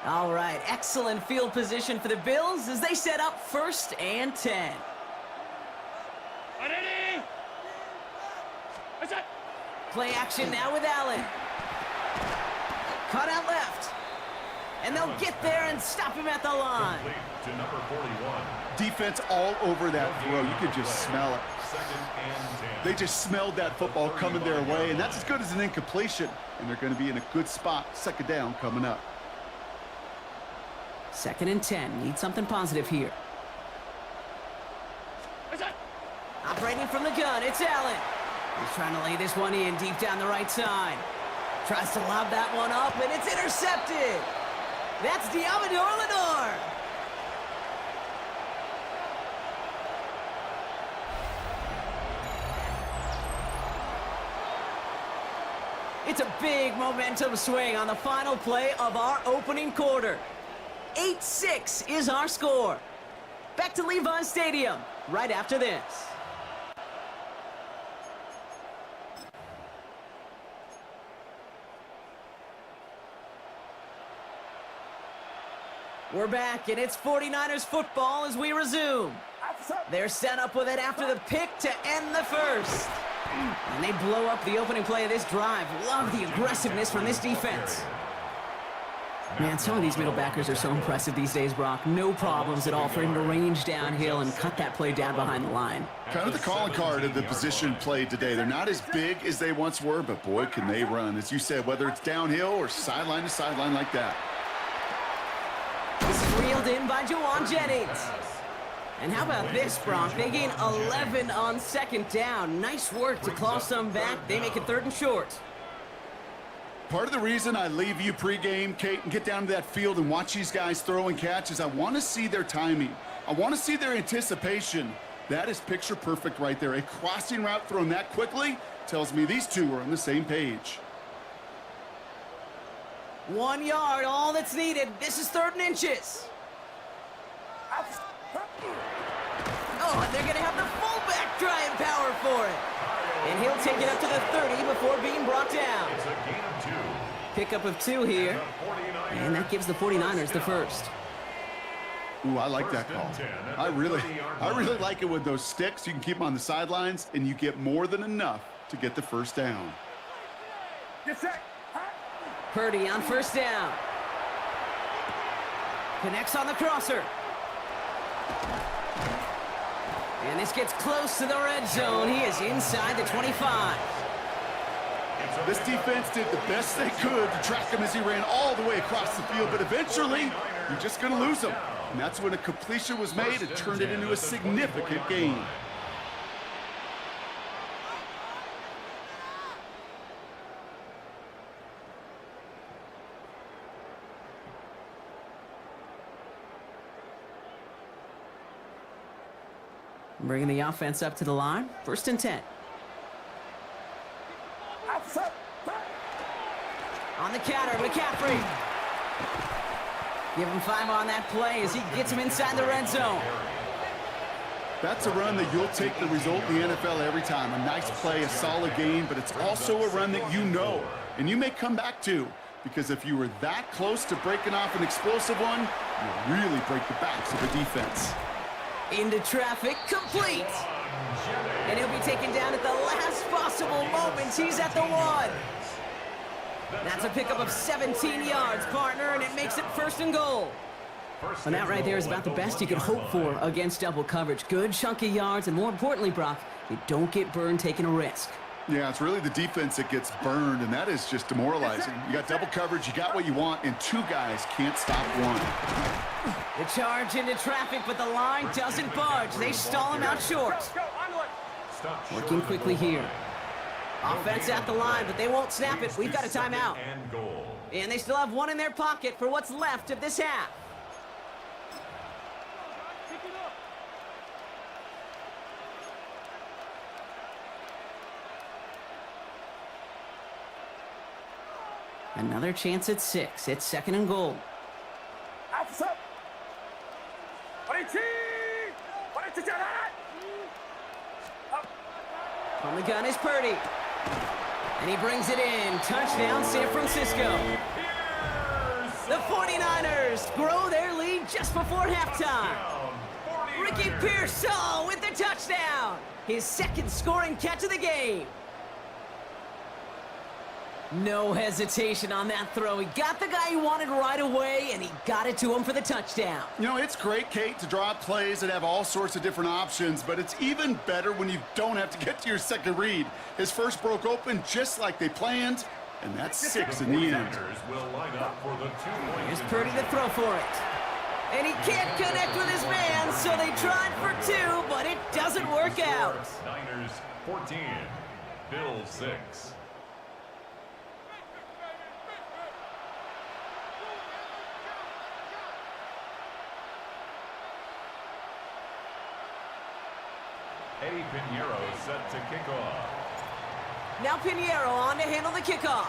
All right, excellent field position for the Bills as they set up first and 10. Play action now with Allen. Cut out left. And they'll get there and stop him at the line. To number 41. Defense all over that throw. You could just smell it. They just smelled that football coming their way, and that's as good as an incompletion. And they're going to be in a good spot. Second down coming up. Second and 10. Need something positive here. Operating from the gun, it's Allen. He's trying to lay this one in deep down the right side. Tries to lob that one up, and it's intercepted. That's Diamador Lenore. It's a big momentum swing on the final play of our opening quarter. 8-6 is our score. Back to Levi's Stadium right after this. We're back, and it's 49ers football as we resume. They're set up with it after the pick to end the first. And they blow up the opening play of this drive. Love the aggressiveness from this defense. Man, some of these middle backers are so impressive these days, Brock. No problems at all for him to range downhill and cut that play down behind the line. Kind of the calling card of the position played today. They're not as big as they once were, but boy, can they run. As you said, whether it's downhill or sideline to sideline like that. This is reeled in by Juwan Jennings. And how about this, Brock? They gain 11 on second down. Nice work to claw some back. They make it 3rd and short. Part of the reason I leave you pregame, Kate, and get down to that field and watch these guys throw and catch is I want to see their timing. I want to see their anticipation. That is picture perfect right there. A crossing route thrown that quickly tells me these two are on the same page. 1 yard, all that's needed. This is 3rd and inches. Oh, and they're going to have the fullback trying power for it. And he'll take it up to the 30 before being brought down. It's a gain of 2. Pickup of 2 here. And that gives the 49ers the first. Ooh, I like that call. I really like it with those sticks. You can keep them on the sidelines, and you get more than enough to get the first down. Purdy on 1st down. Connects on the crosser. And this gets close to the red zone. He is inside the 25. This defense did the best they could to track him as he ran all the way across the field, but eventually, you're just going to lose him. And that's when a completion was made and turned it into a significant gain. Bringing the offense up to the line. 1st and 10. On the counter, McCaffrey. Give him 5 on that play as he gets him inside the red zone. That's a run that you'll take the result in the NFL every time. A nice play, a solid game, but it's also a run that you know and you may come back to, because if you were that close to breaking off an explosive one, you really break the backs of the defense. Into traffic, complete. And he'll be taken down at the last possible moment. He's at the 1. That's a pickup of 17 yards, partner, and it makes it 1st and goal. And that right there is about the best you could hope for against double coverage. Good chunky yards, and more importantly, Brock, you don't get burned taking a risk. Yeah, it's really the defense that gets burned, and that is just demoralizing. You got double coverage, you got what you want, and 2 guys can't stop one. The charge into traffic, but the line doesn't budge. They stall him out short. Working quickly here. Offense at the line, but they won't snap it. We've got a timeout. And they still have 1 in their pocket for what's left of this half. Another chance at 6. It's 2nd and goal. On the gun is Purdy. And he brings it in. Touchdown, San Francisco. The 49ers grow their lead just before halftime. Ricky Pearsall with the touchdown. His 2nd scoring catch of the game. No hesitation on that throw. He got the guy he wanted right away, and he got it to him for the touchdown. You know, it's great, Kate, to draw up plays that have all sorts of different options, but it's even better when you don't have to get to your 2nd read. His first broke open just like they planned, and that's 6 in the end. Here's Purdy to throw for it. And he can't connect with his man, so they tried for 2, but it doesn't work out. Niners 14, Bills 6. Eddie Pinheiro set to kick off. Now Pinheiro on to handle the kickoff.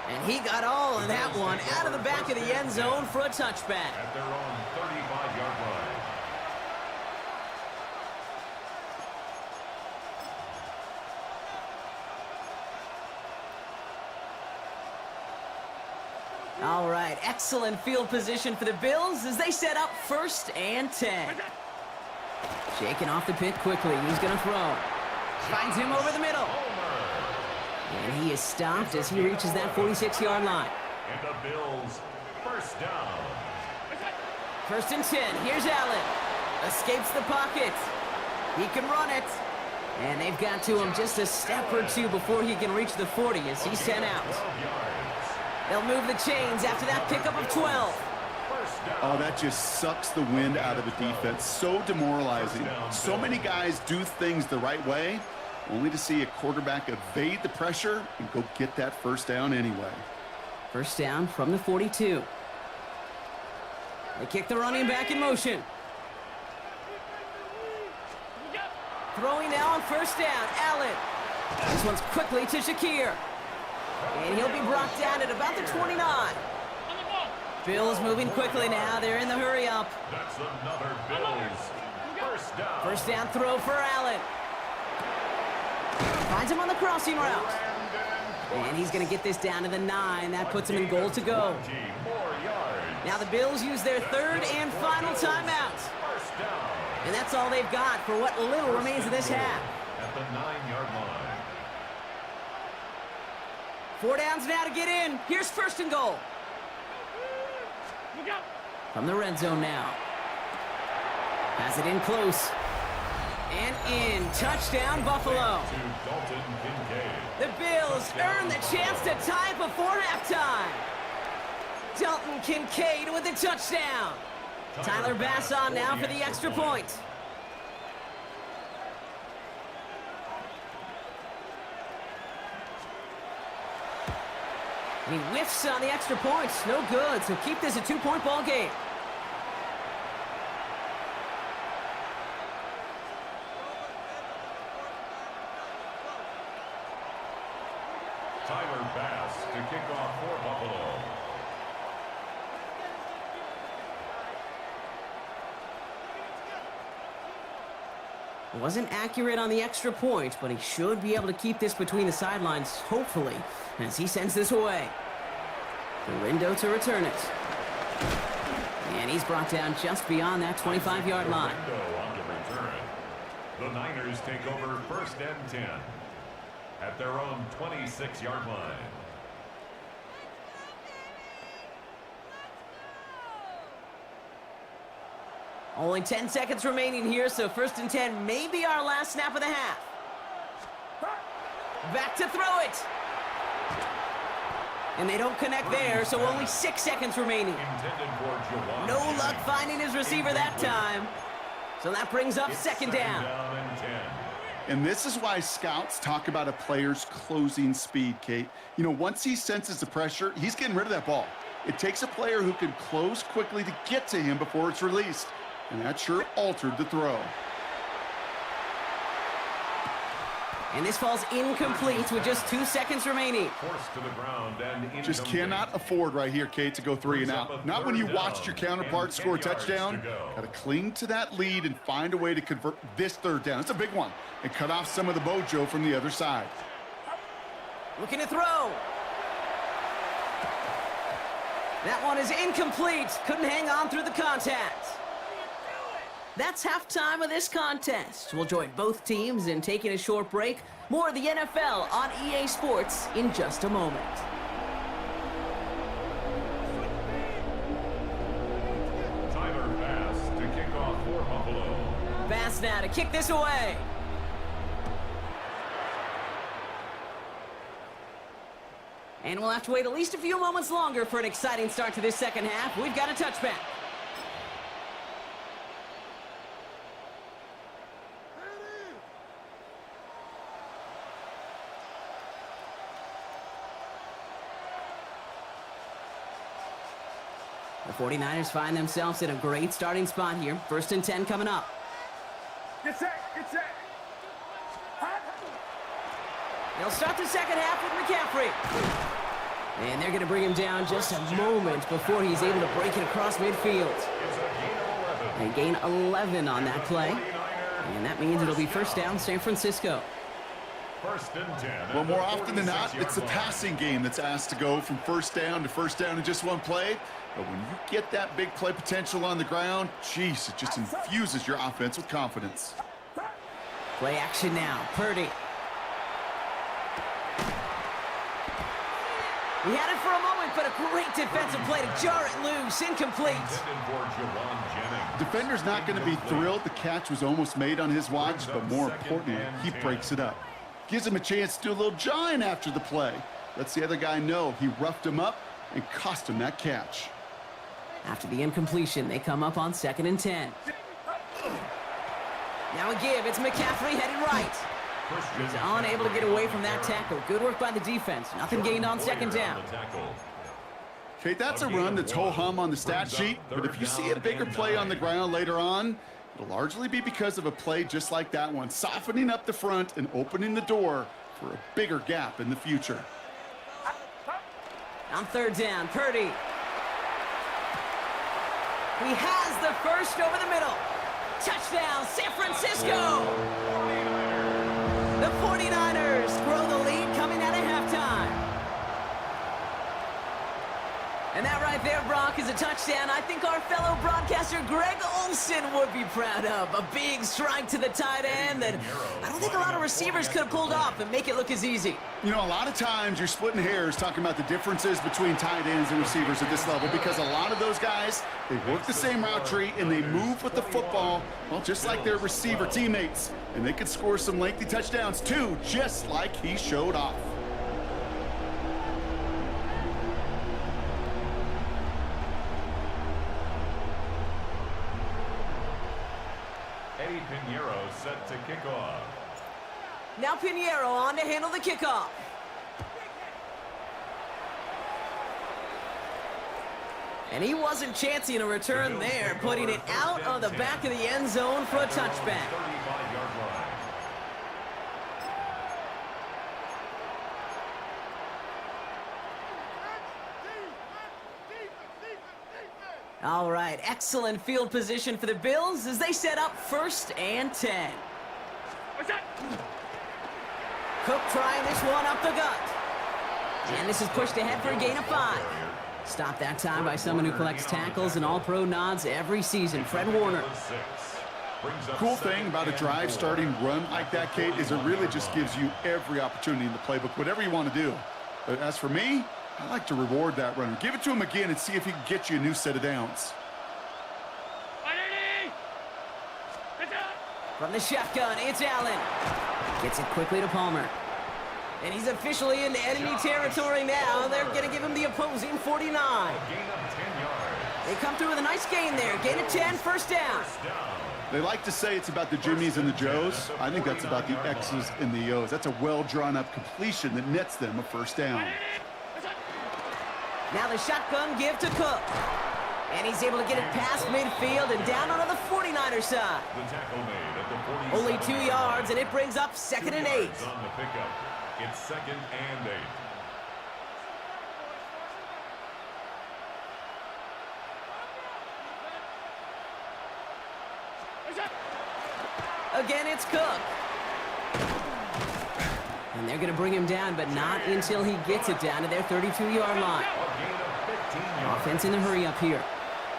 And he got all of that one out of the back of the end zone for a touchback. At their own 35-yard line. All right, excellent field position for the Bills as they set up 1st and 10. Shaking off the pit quickly. He's going to throw. Finds him over the middle. And he is stopped as he reaches that 46-yard line. And the Bills first down. 1st and 10. Here's Allen. Escapes the pocket. He can run it. And they've got to him just a step or two before he can reach the 40 as he's sent out. 12 yards. They'll move the chains after that pickup of 12. First down. Oh, that just sucks the wind out of a defense. So demoralizing. So many guys do things the right way, only to see a quarterback evade the pressure and go get that first down anyway. First down from the 42. They kick the running back in motion. Throwing now on first down, Allen. This one's quickly to Shakir. And he'll be brought down at about the 29. Bills moving quickly now. They're in the hurry up. That's another Bills first down. First down throw for Allen. Finds him on the crossing route. And he's going to get this down to the 9. That puts him in goal to go. 20 more yards. Now the Bills use their 3rd and final timeout. First down. And that's all they've got for what little remains of this half. At the 9-yard line. 4 downs now to get in. Here's 1st and goal. From the red zone now. Has it in close. And in. Touchdown, Buffalo. To Dalton Kincaid. The Bills earn the chance to tie before halftime. Dalton Kincaid with the touchdown. Tyler Bass on now for the extra point. And he whiffs on the extra points. No good, so keep this a 2-point ball game. Tyler Bass to kick off for Buffalo. Wasn't accurate on the extra point, but he should be able to keep this between the sidelines, hopefully, as he sends this away. Dorindo to return it. And he's brought down just beyond that 25-yard line. Dorindo on the return. The Niners take over 1st and 10 at their own 26-yard line. Only 10 seconds remaining here, so 1st and 10 may be our last snap of the half. Back to throw it. And they don't connect there, so only 6 seconds remaining. Intended for Jawan. No luck finding his receiver that time. So that brings up It's second down. and 10. And this is why scouts talk about a player's closing speed, Kate. You know, once he senses the pressure, he's getting rid of that ball. It takes a player who can close quickly to get to him before it's released. And that sure altered the throw. And this falls incomplete with just 2 seconds remaining. Forced to the ground and Just cannot afford right here, Kate, to go 3 and out. Not when you watched your counterpart score a touchdown. Got to cling to that lead and find a way to convert this 3rd down. It's a big one. And cut off some of the mojo from the other side. Looking to throw. That one is incomplete. Couldn't hang on through the contact. That's halftime of this contest. We'll join both teams in taking a short break. More of the NFL on EA Sports in just a moment. Tyler Bass to kick off for Buffalo. Bass now to kick this away. And we'll have to wait at least a few moments longer for an exciting start to this second half. We've got a touchback. The 49ers find themselves in a great starting spot here. 1st and 10 coming up. Get set, get set. They'll start the second half with McCaffrey. And they're going to bring him down just a moment before he's able to break it across midfield. They gain 11 on that play. And that means it'll be first down, San Francisco. 1st and 10. Well, more often than not, it's the passing game that's asked to go from first down in just one play. But when you get that big play potential on the ground, geez, it just infuses your offense with confidence. Play action now. Purdy. He had it for a moment, but a great defensive play to jar it loose. Incomplete. Intended for Javon Jennings. Defender's not going to be thrilled the catch was almost made on his watch, but more importantly, he breaks it up. Gives him a chance to do a little jawing after the play. Lets the other guy know he roughed him up and cost him that catch. After the incompletion, they come up on 2nd and 10. Now a give. It's McCaffrey headed right. He's unable to get away from that tackle. Good work by the defense. Nothing gained on 2nd down. Okay, that's a run that's ho-hum on the stat sheet, but if you see a bigger play on the ground later on, it'll largely be because of a play just like that one, softening up the front and opening the door for a bigger gap in the future. On 3rd down, Purdy. He has the first over the middle. Touchdown, San Francisco! The 49ers grow the lead coming out of halftime. And that right there, Brock, is a touchdown I think our fellow broadcaster Greg Olsen would be proud of. A big strike to the tight end that I don't think a lot of receivers could have pulled off and make it look as easy. You know, a lot of times you're splitting hairs talking about the differences between tight ends and receivers at this level because a lot of those guys, they work the same route tree and they move with the football, well, just like their receiver teammates. And they could score some lengthy touchdowns too, just like he showed off. Eddie Pinheiro set to kick off. Now Pinheiro on to handle the kickoff. And he wasn't chancing a return there, putting it out of the back of the end zone for a touchback. 35-yard line. All right, excellent field position for the Bills as they set up 1st and 10. Cook trying this one up the gut. And this is pushed ahead for a gain of 5. Stopped that time by someone who collects tackles and all-pro nods every season, Fred Warner. Cool thing about a drive starting run like that, Kate, is it really just gives you every opportunity in the playbook, whatever you want to do. But as for me, I like to reward that runner. Give it to him again and see if he can get you a new set of downs. From the shotgun, it's Allen. Gets it quickly to Palmer. And he's officially into enemy territory now. They're going to give him the opposing 49. They come through with a nice gain there. Gain of 10, 1st down. They like to say it's about the Jimmies and the Joes. I think that's about the X's and the O's. That's a well-drawn-up completion that nets them a 1st down. Now the shotgun give to Cook. And he's able to get it past midfield and down onto the 49er side. Only 2 yards, and it brings up 2nd and 8. On the pickup. It's 2nd and 8. Again, it's Cook. And they're going to bring him down, but not until he gets it down to their 32-yard line. Offense in a hurry up here.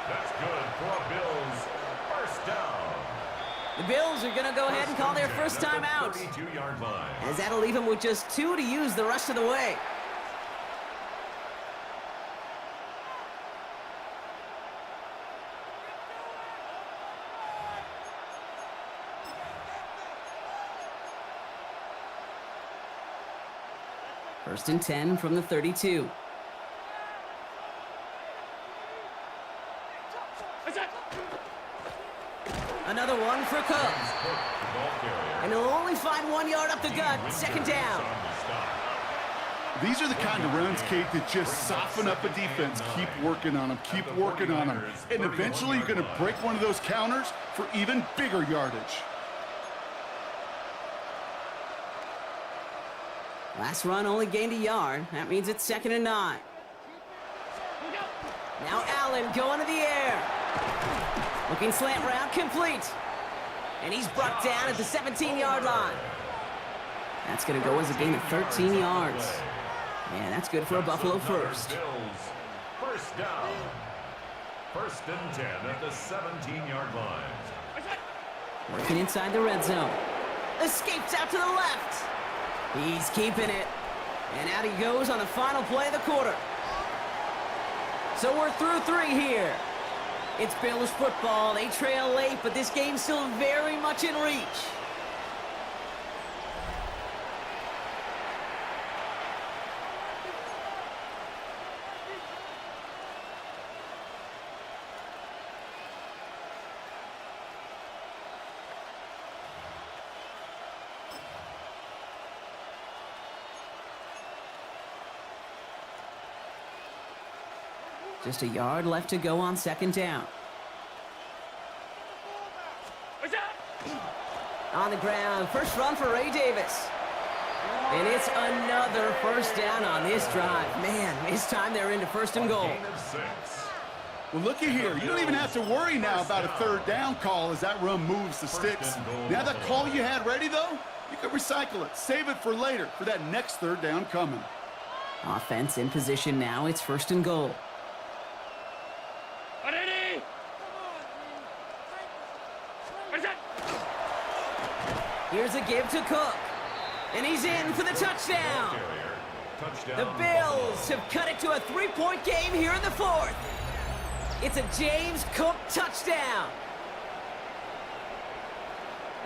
That's good for Bills. 1st down. The Bills are going to go ahead and call their first time out, 32-yard line. as that'll leave them with just 2 to use the rest of the way. First and 10 from the 32. Another one for Cook. And he'll only find 1 yard up the gut. 2nd down. These are the kind of runs, Kate, that just soften up a defense. Keep working on them. Keep working on them. And eventually you're going to break one of those counters for even bigger yardage. Last run only gained a yard. That means it's 2nd and 9. Now Allen going to the air. Looking slant route, complete. And he's brought down at the 17-yard line. That's going to go as a gain of 13 yards. Yeah, that's good for a Buffalo first. 1st down. 1st and 10 at the 17-yard line. Working inside the red zone. Escapes out to the left. He's keeping it. And out he goes on the final play of the quarter. So we're through 3 here. It's Bills football. They trail late, but this game's still very much in reach. Just a yard left to go on second down. On the ground, first run for Ray Davis. And it's another first down on this drive. Man, this time they're into first and goal. Well, looky here. You don't even have to worry now about a third down call as that run moves the sticks. Now that call you had ready, though, you can recycle it. Save it for later for that next third down coming. Offense in position now. It's first and goal. Here's a give to Cook. And he's in for the touchdown. The Bills have cut it to a 3-point game here in the 4th. It's a James Cook touchdown.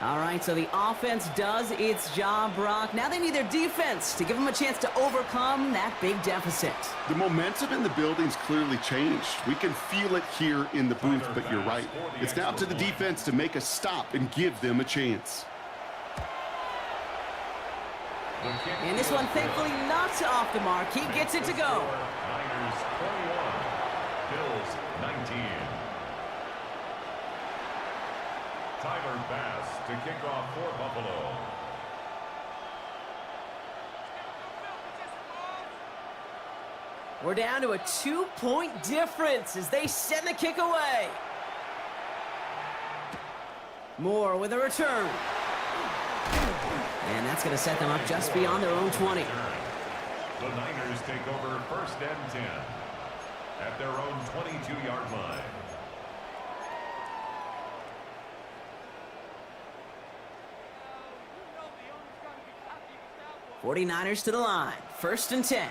All right, so the offense does its job, Brock. Now they need their defense to give them a chance to overcome that big deficit. The momentum in the building's clearly changed. We can feel it here in the booth, but you're right. It's now to the defense to make a stop and give them a chance. And this one, thankfully, not off the mark. He gets it to go. Niners 21, Bills 19. Tyler Bass to kick off for Buffalo. We're down to a 2-point difference as they send the kick away. Moore with a return. And that's going to set them up just beyond their own 20. The Niners take over first and 10 at their own 22-yard line. '49ers to the line. First and 10.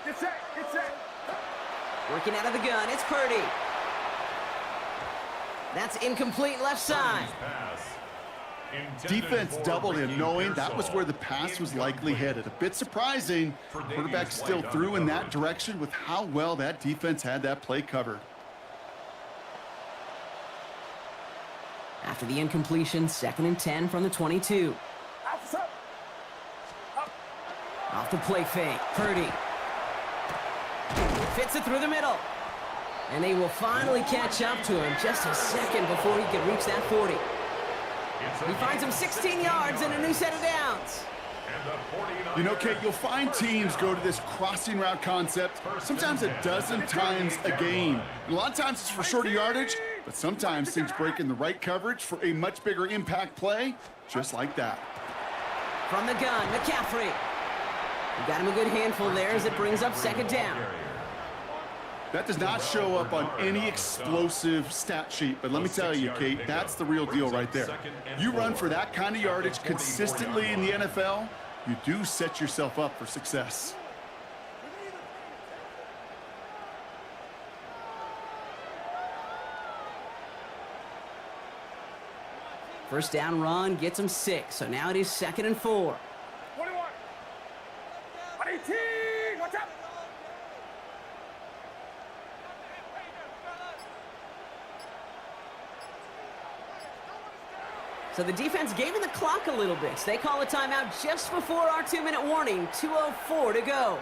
Get set, get set. Working out of the gun. It's Purdy. That's incomplete left side. Defense doubled him, knowing that was where the pass was likely headed. A bit surprising. Quarterback still threw in that direction with how well that defense had that play covered. After the incompletion, second and 10 from the 22. Off the play fake. Purdy. Fits it through the middle. And they will finally catch up to him just a second before he can reach that 40. He finds him 16 yards and a new set of downs. You know, Kate, you'll find teams go to this crossing route concept sometimes a dozen times a game. And a lot of times it's for shorter yardage, but sometimes things break in the right coverage for a much bigger impact play, just like that. From the gun, McCaffrey. We got him a good handful there as it brings up second down. That does not show up on any explosive stat sheet, but let me tell you, Kate, that's the real deal right there. You run for that kind of yardage consistently in the NFL, you do set yourself up for success. First down run gets him 6, so now it is second and 4. 21. 18. Watch out. So the defense gave him the clock a little bit. So they call a timeout just before our 2-minute warning. 2:04 to go.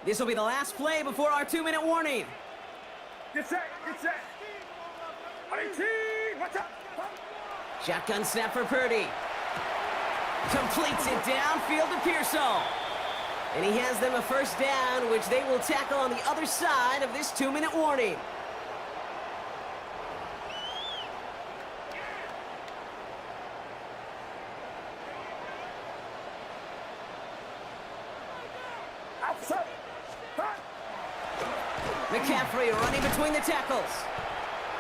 This will be the last play before our 2-minute warning. Get set, get set. 18. Watch out. Shotgun snap for Purdy. Completes it downfield to Pearsall. And he has them a first down, which they will tackle on the other side of this 2-minute warning. McCaffrey running between the tackles.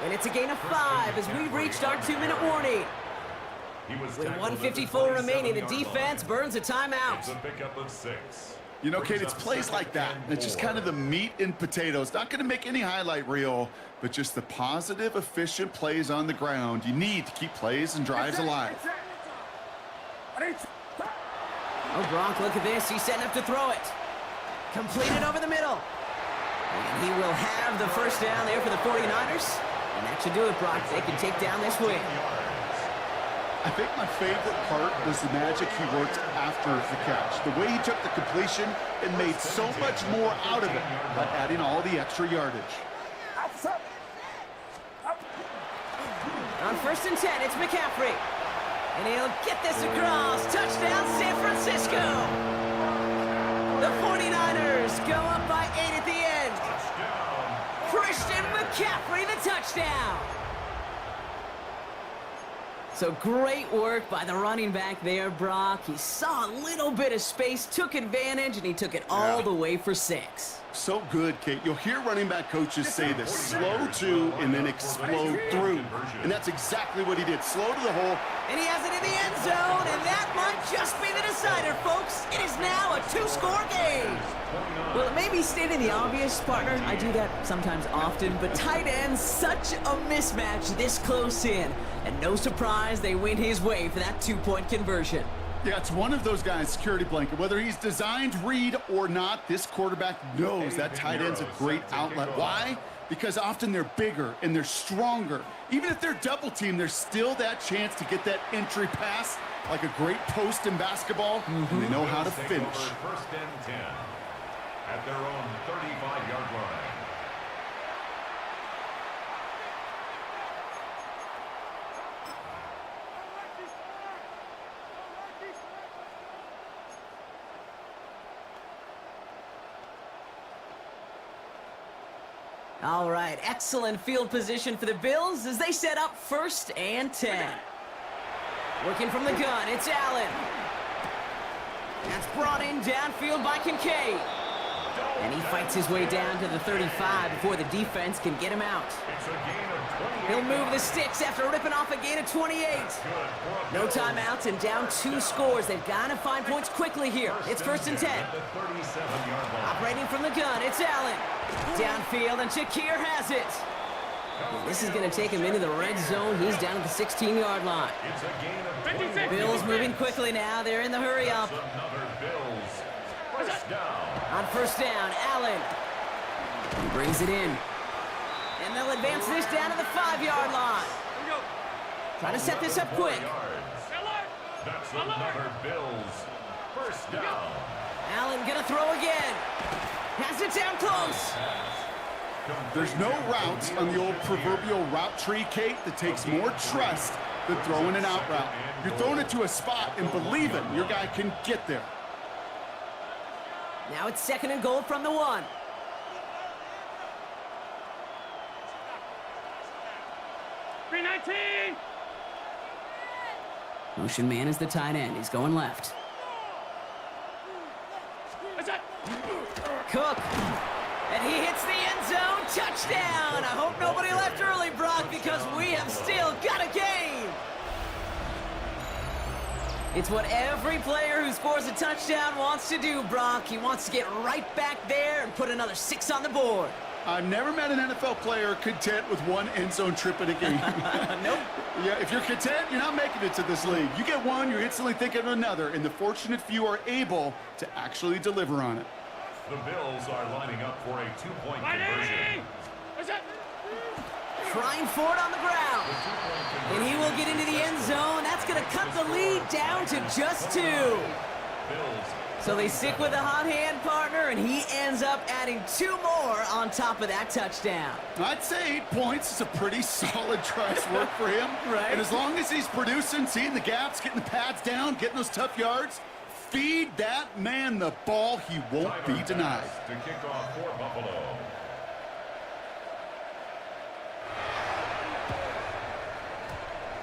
And it's a gain of 5 as we reached our 2-minute warning. He was With tackled at the 1:54 remaining, the 27-yard defense line. burns a timeout. It's a pickup of 6. You know, Kate, it's plays like that. It's just kind of the meat and potatoes. Not going to make any highlight reel, but just the positive, efficient plays on the ground. You need to keep plays and drives alive. Oh, Gronk, look at this. He's setting up to throw it. Completed over the middle. And he will have the first down there for the 49ers. And that should do it, Brock. They can take down this win. I think my favorite part was the magic he worked after the catch. The way he took the completion and made so much more out of it by adding all the extra yardage. On 1st and 10, it's McCaffrey. And he'll get this across. Touchdown, San Francisco. The 49ers go up by 8 at the end. Christian McCaffrey, the touchdown. So great work by the running back there, Brock. He saw a little bit of space, took advantage, and he took it all the way for 6. So good, Kate. You'll hear running back coaches say this: slow to and then explode through. And that's exactly what he did. Slow to the hole. And he has it in the end zone, and that might just be the decider, folks. It is now a 2-score game. Well, it may be stating the obvious, partner. I do that sometimes often, but tight ends, such a mismatch this close in. And no surprise, they went his way for that 2-point conversion. Yeah, it's one of those guys' security blanket. Whether he's designed read or not, this quarterback knows that tight end's a great outlet. Why? Because often they're bigger and they're stronger. Even if they're double teamed, there's still that chance to get that entry pass, like a great post in basketball, and they know how to finish. 1st and 10 at their own 35-yard line. All right, excellent field position for the Bills as they set up 1st and 10. Working from the gun, it's Allen. That's brought in downfield by Kincaid. And he fights his way down to the 35 before the defense can get him out. It's a gain of 28. He'll move the sticks after ripping off a gain of 28. No timeouts and down 2 scores. They've got to find points quickly here. It's 1st and 10. Operating from the gun, it's Allen. Downfield, and Shakir has it. And this is going to take him into the red zone. He's down at the 16-yard line. It's a gain of 26. Bills moving quickly now. They're in the hurry up. Another Bills. 1st down. On 1st down, Allen. He brings it in. And they'll advance this down to the 5-yard line. Trying to set this up quick. That's another Bills. 1st down. Allen gonna throw again. Has it down close. There's no routes on the old proverbial route tree, Kate, that takes more trust than throwing an out route. You're throwing it to a spot and believing your guy can get there. Now it's 2nd and goal from the 1. Motion man is the tight end. He's going left. Cook. And he hits the end zone. Touchdown. I hope nobody left early, Brock, because we have still got a game. It's what every player who scores a touchdown wants to do, Brock. He wants to get right back there and put another 6 on the board. I've never met an NFL player content with one end zone trip in a game. Nope. Yeah, if you're content, you're not making it to this league. You get one, you're instantly thinking of another, and the fortunate few are able to actually deliver on it. The Bills are lining up for a 2-point conversion. Trying for it on the ground. And he will get into the end zone. That's going to cut the lead down to just 2. So they stick with a hot hand, partner, and he ends up adding 2 more on top of that touchdown. I'd say 8 points is a pretty solid try's work for him. Right. And as long as he's producing, seeing the gaps, getting the pads down, getting those tough yards, feed that man the ball. He won't be denied. To kick off for Buffalo.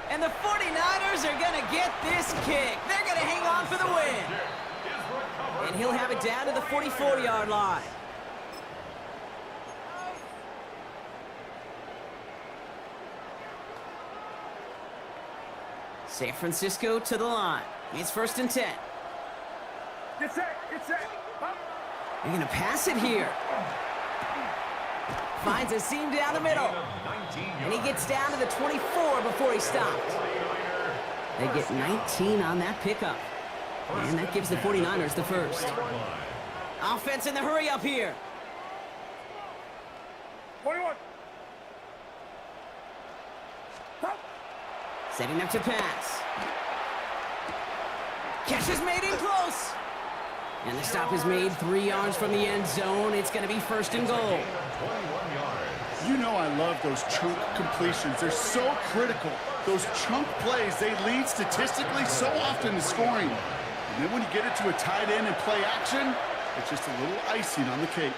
And the 49ers are going to get this kick. They're going to hang on for the win. And he'll have it down to the 44-yard line. San Francisco to the line. It's 1st and 10. Get set. Get set. Up. They're going to pass it here. Finds a seam down the middle. And he gets down to the 24 before he stopped. They get 19 on that pickup. And that gives the 49ers the first. Offense in the hurry up here. 21. Up. Setting up to pass. Catch is made in close. And the stop is made 3 yards from the end zone. It's going to be 1st and goal. You know I love those chunk completions. They're so critical. Those chunk plays, they lead statistically so often to scoring. And then when you get it to a tight end and play action, it's just a little icing on the cake.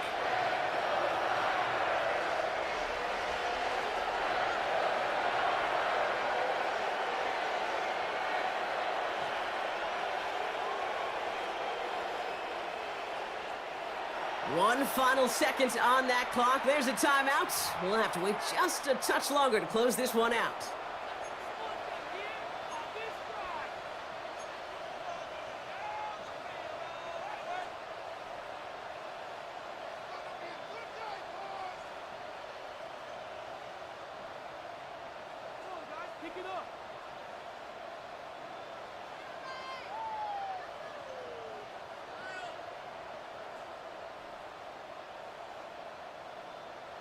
One final second on that clock. There's a timeout. We'll have to wait just a touch longer to close this one out.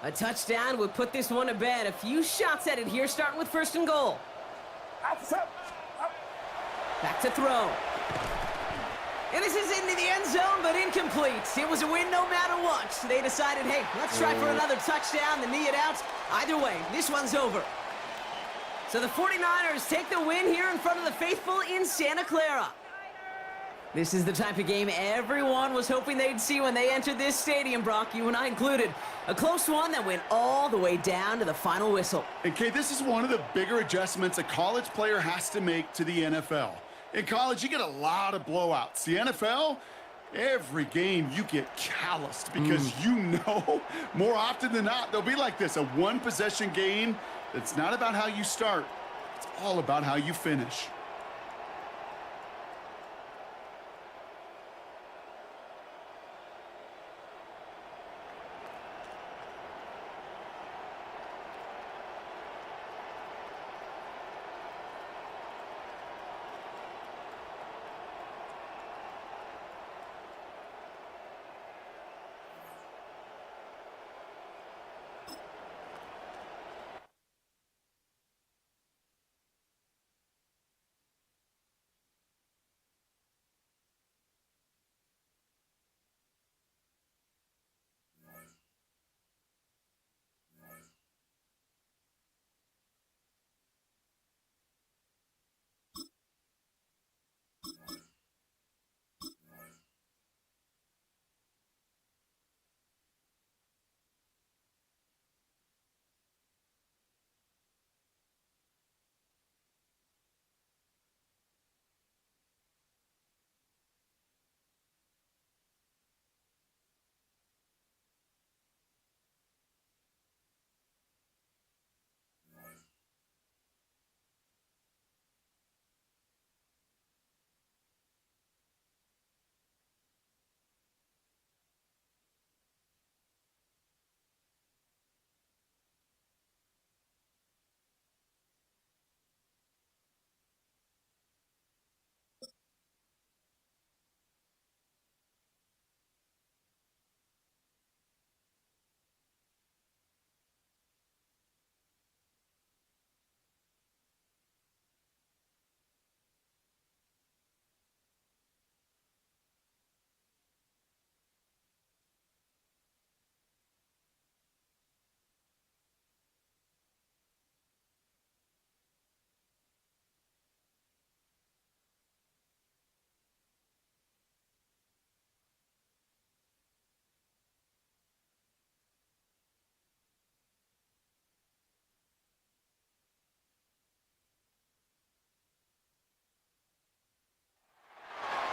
A touchdown would put this one to bed. A few shots at it here, starting with 1st and goal. Back to throw. And this is into the end zone, but incomplete. It was a win no matter what. They decided, hey, let's try for another touchdown, then knee it out. Either way, this one's over. So the 49ers take the win here in front of the faithful in Santa Clara. This is the type of game everyone was hoping they'd see when they entered this stadium, Brock, you and I included. A close one that went all the way down to the final whistle. And Kay, this is one of the bigger adjustments a college player has to make to the NFL. In college, you get a lot of blowouts. The NFL, every game you get calloused because you know more often than not, they'll be like this, a one-possession game. It's not about how you start. It's all about how you finish.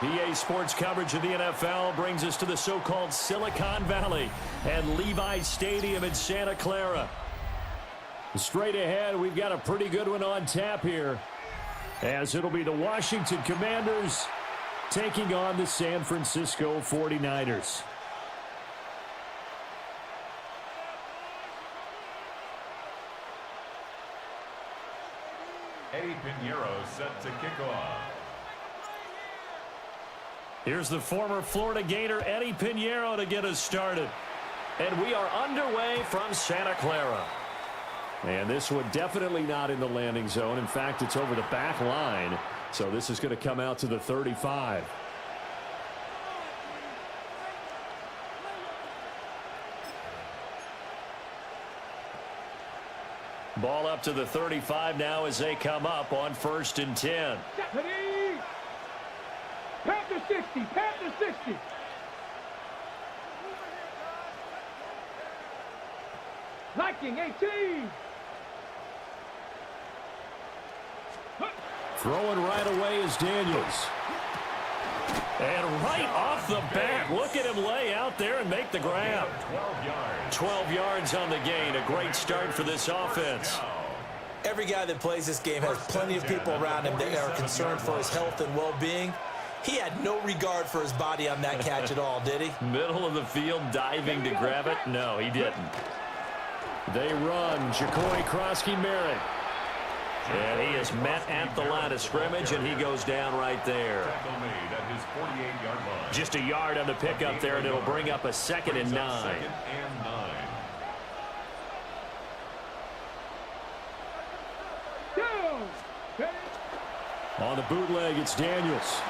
EA Sports coverage of the NFL brings us to the so-called Silicon Valley and Levi Stadium in Santa Clara. Straight ahead, we've got a pretty good one on tap here. as it'll be the Washington Commanders taking on the San Francisco 49ers. Eddie Pinheiro set to kick off. Here's the former Florida Gator Eddie Pinheiro to get us started. And we are underway from Santa Clara. And this one definitely not in the landing zone. In fact, it's over the back line. So this is going to come out to the 35. Ball up to the 35 now as they come up on 1st and 10. Panther 60, Panther 60. Viking 18. Throwing right away is Daniels. And right off the bat, look at him lay out there and make the grab. 12 yards on the gain. A great start for this offense. Every guy that plays this game has plenty of people around him that are concerned for his health and well-being. He had no regard for his body on that catch at all, did he? Middle of the field, diving to grab it? No, he didn't. They run. Jacory Krosky-Merritt. And he is met at the line of scrimmage, and he goes down right there. Just a yard on the pickup there, and it'll bring up a 2nd and 9. On the bootleg, it's Daniels.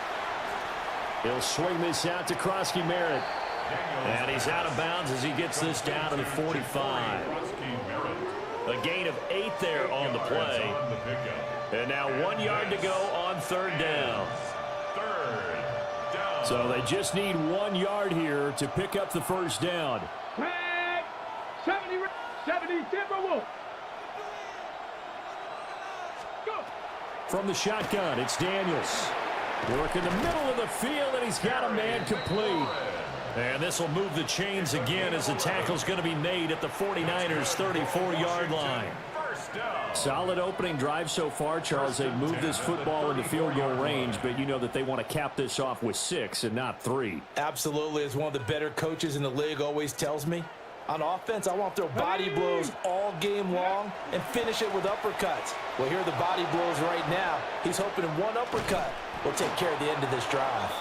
He'll swing this out to Krosky-Merritt. And he's out of bounds as he gets this down to the 45. A gain of 8 there on the play. And now 1 yard to go on 3rd down. So they just need 1 yard here to pick up the 1st down. 70 Timberwolves. Go. From the shotgun, it's Daniels. Working the middle of the field, and he's got a man complete. And this will move the chains again as the tackle's going to be made at the 49ers' 34-yard line. Solid opening drive so far, Charles. They've moved this football into field goal range, but you know that they want to cap this off with 6 and not 3. Absolutely. As one of the better coaches in the league always tells me, on offense, I want to throw body blows all game long and finish it with uppercuts. Well, here are the body blows right now. He's hoping in one uppercut will take care of the end of this drive.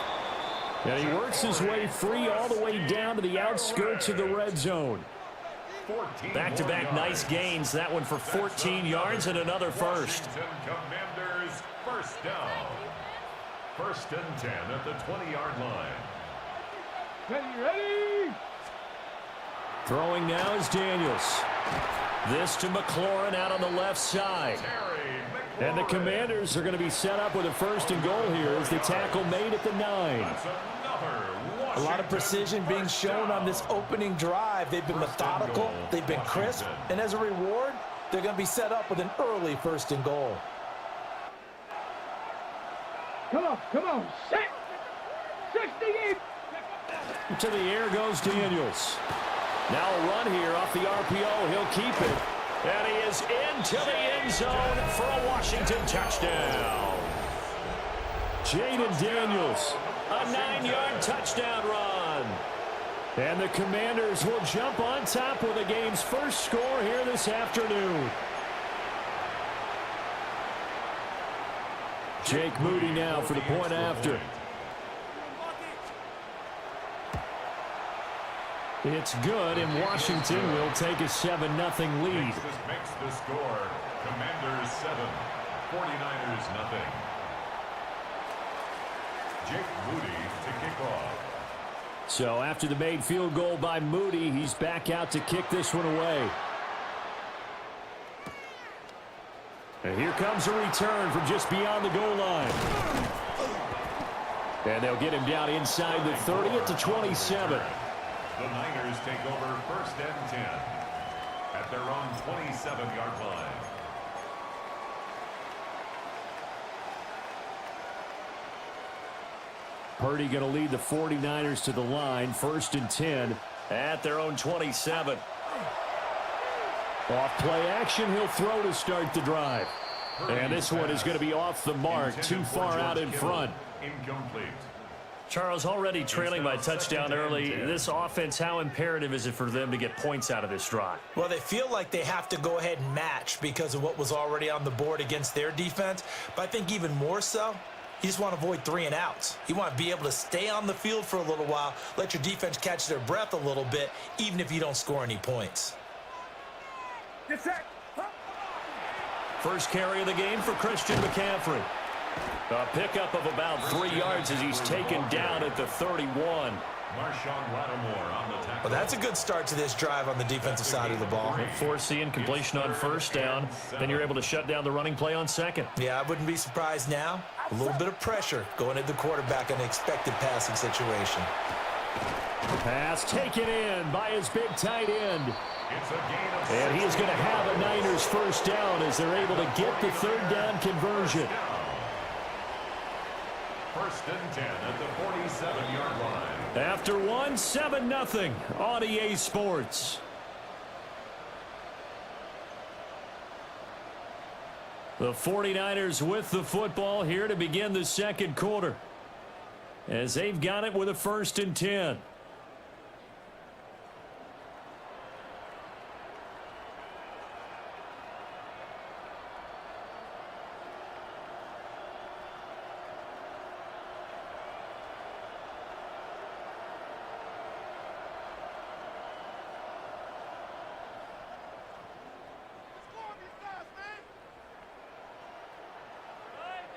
And he works his way free all the way down to the outskirts of the red zone. Back-to-back nice gains. That one for 14 yards and another first. Commanders first down. 1st and 10 at the 20-yard line. Ready. Throwing now is Daniels. This to McLaurin out on the left side. And the Commanders are going to be set up with a 1st and goal here as the tackle made at the 9. A lot of precision being shown on this opening drive. They've been methodical, they've been crisp, and as a reward, they're going to be set up with an early 1st and goal. Come on. Set. 68. To the air goes Daniels. Now a run here off the RPO. He'll keep it. And he is into the end zone for a Washington touchdown. Jaden Daniels, a 9-yard touchdown run. And the Commanders will jump on top with the game's first score here this afternoon. Jake Moody now for the point after. It's good, and Washington will take a 7-0 lead. This makes the score. Commanders 7, 49ers 0. Jake Moody to kick off. So after the made field goal by Moody, he's back out to kick this one away. And here comes a return from just beyond the goal line. And they'll get him down inside the 30 at the 27. The Niners take over 1st and 10 at their own 27-yard line. Purdy going to lead the 49ers to the line, 1st and 10 at their own 27. Off play action, he'll throw to start the drive. And this one is going to be off the mark, too far out in front. Incomplete. Charles, already trailing by touchdown early. This offense, how imperative is it for them to get points out of this drive? Well, they feel like they have to go ahead and match because of what was already on the board against their defense. But I think even more so, you just want to avoid 3 and outs. You want to be able to stay on the field for a little while, let your defense catch their breath a little bit, even if you don't score any points. First carry of the game for Christian McCaffrey. A pickup of about 3 yards as he's taken down at the 31. Marshawn Lattimore on the tackle. Well, that's a good start to this drive on the defensive side of the ball. Force the incompletion on first down. Then you're able to shut down the running play on second. Yeah, I wouldn't be surprised now. A little bit of pressure going at the quarterback in an expected passing situation. Pass taken in by his big tight end. It's a gain of And he is going to have a Niners first down as they're able to get the third down conversion. First and 10 at the 47-yard line. After one, 7-0 on EA Sports. The 49ers with the football here to begin the second quarter, as they've got it with a first and 10.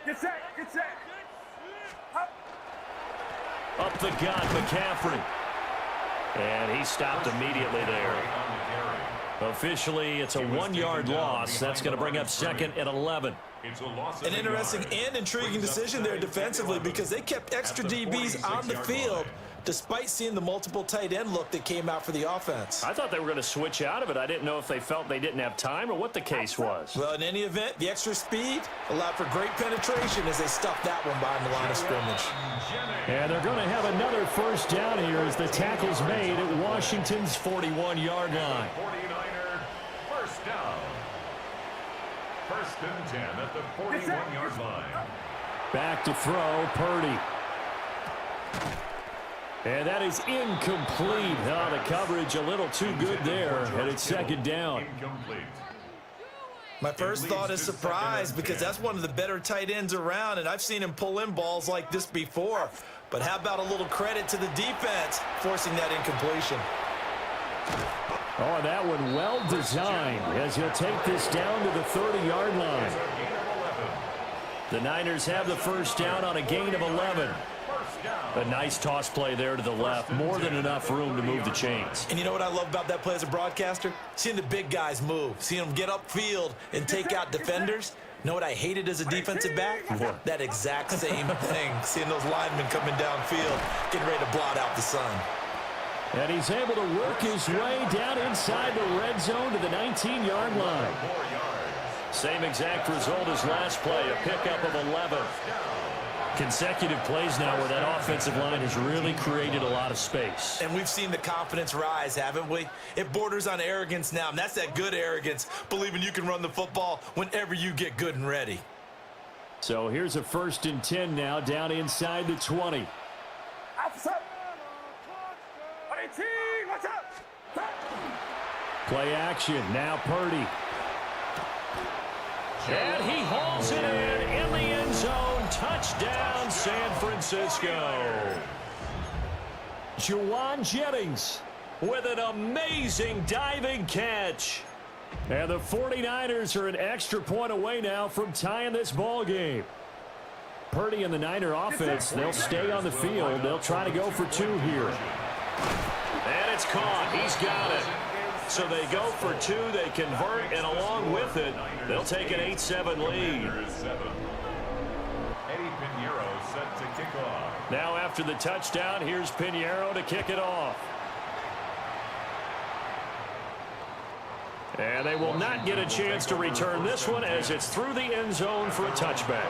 Get set. Up the gut, McCaffrey. And he stopped immediately there. Officially, it's a 1-yard loss. That's going to bring up second and 11. An interesting and intriguing decision there defensively because they kept extra DBs on the field despite seeing the multiple tight end look that came out for the offense. I thought they were going to switch out of it. I didn't know if they felt they didn't have time or what the case was. Well, in any event, the extra speed allowed for great penetration as they stuffed that one behind the line of scrimmage. And they're going to have another first down here as the tackle's made at Washington's 41-yard line. 49er first down. First and 10 at the 41-yard line. Back to throw, Purdy. And that is incomplete. Oh, the coverage a little too good there, and it's second down. Incomplete. My first thought is surprise because that's one of the better tight ends around, and I've seen him pull in balls like this before. But how about a little credit to the defense forcing that incompletion? Oh, that one well designed as he'll take this down to the 30-yard line. The Niners have the first down on a gain of 11. A nice toss play there to the left. More than enough room to move the chains. And you know what I love about that play as a broadcaster? Seeing the big guys move. Seeing them get upfield and take out defenders. You know what I hated as a defensive back? What? That exact same thing. Seeing those linemen coming downfield, getting ready to blot out the sun. And he's able to work his way down inside the red zone to the 19-yard line. Same exact result as last play, a pickup of 11. Consecutive plays now where that offensive line has really created a lot of space. And we've seen the confidence rise, haven't we? It borders on arrogance now, and that's that good arrogance, believing you can run the football whenever you get good and ready. So here's a first and 10 now, down inside the 20. Play action, now Purdy. And he hauls it in the end zone. Touchdown, San Francisco. Juwan Jennings with an amazing diving catch. And the 49ers are an extra point away now from tying this ball game. Purdy and the Niner offense, they'll stay on the field. They'll try to go for 2 here. And it's caught. He's got it. So they go for 2, they convert, and along with it, they'll take an 8-7 lead. Eddie Pinheiro set to kick off. Now after the touchdown, here's Pinheiro to kick it off. And they will not get a chance to return this one as it's through the end zone for a touchback.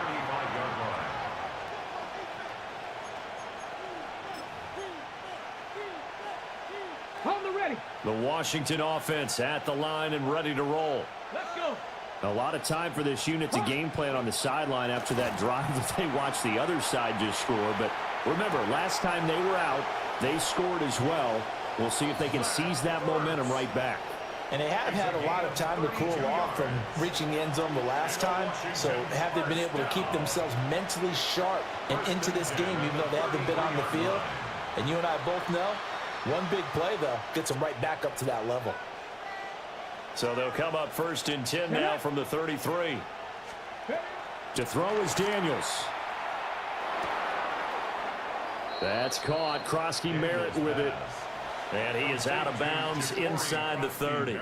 Hold the ready. The Washington offense at the line and ready to roll. Let's go. A lot of time for this unit to game plan on the sideline after that drive that they watched the other side just score. But remember, last time they were out, they scored as well. We'll see if they can seize that momentum right back. And they have had a lot of time to cool off from reaching the end zone the last time. So have they been able to keep themselves mentally sharp and into this game, even though they haven't been on the field? And you and I both know, one big play, though, gets them right back up to that level. So they'll come up 1st and 10 now from the 33. To throw is Daniels. That's caught. Krosky Merritt with it. And he is out of bounds inside the 30.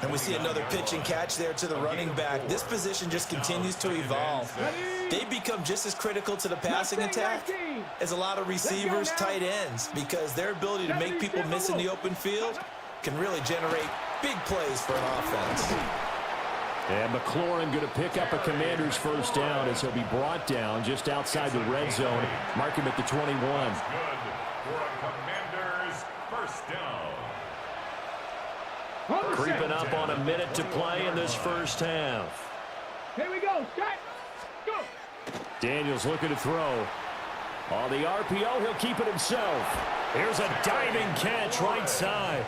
And we see another pitch and catch there to the running back. This position just continues to evolve. They become just as critical to the passing attack as a lot of receivers, tight ends, because their ability to make people miss in the open field can really generate big plays for an offense. And McLaurin going to pick up a Commander's first down as he'll be brought down just outside the red zone. Mark him at the 21. For a Commander's first down. Creeping up on a minute to play in this first half. Here we go. Set. Go. Daniels looking to throw. On the RPO, he'll keep it himself. Here's a diving catch right side.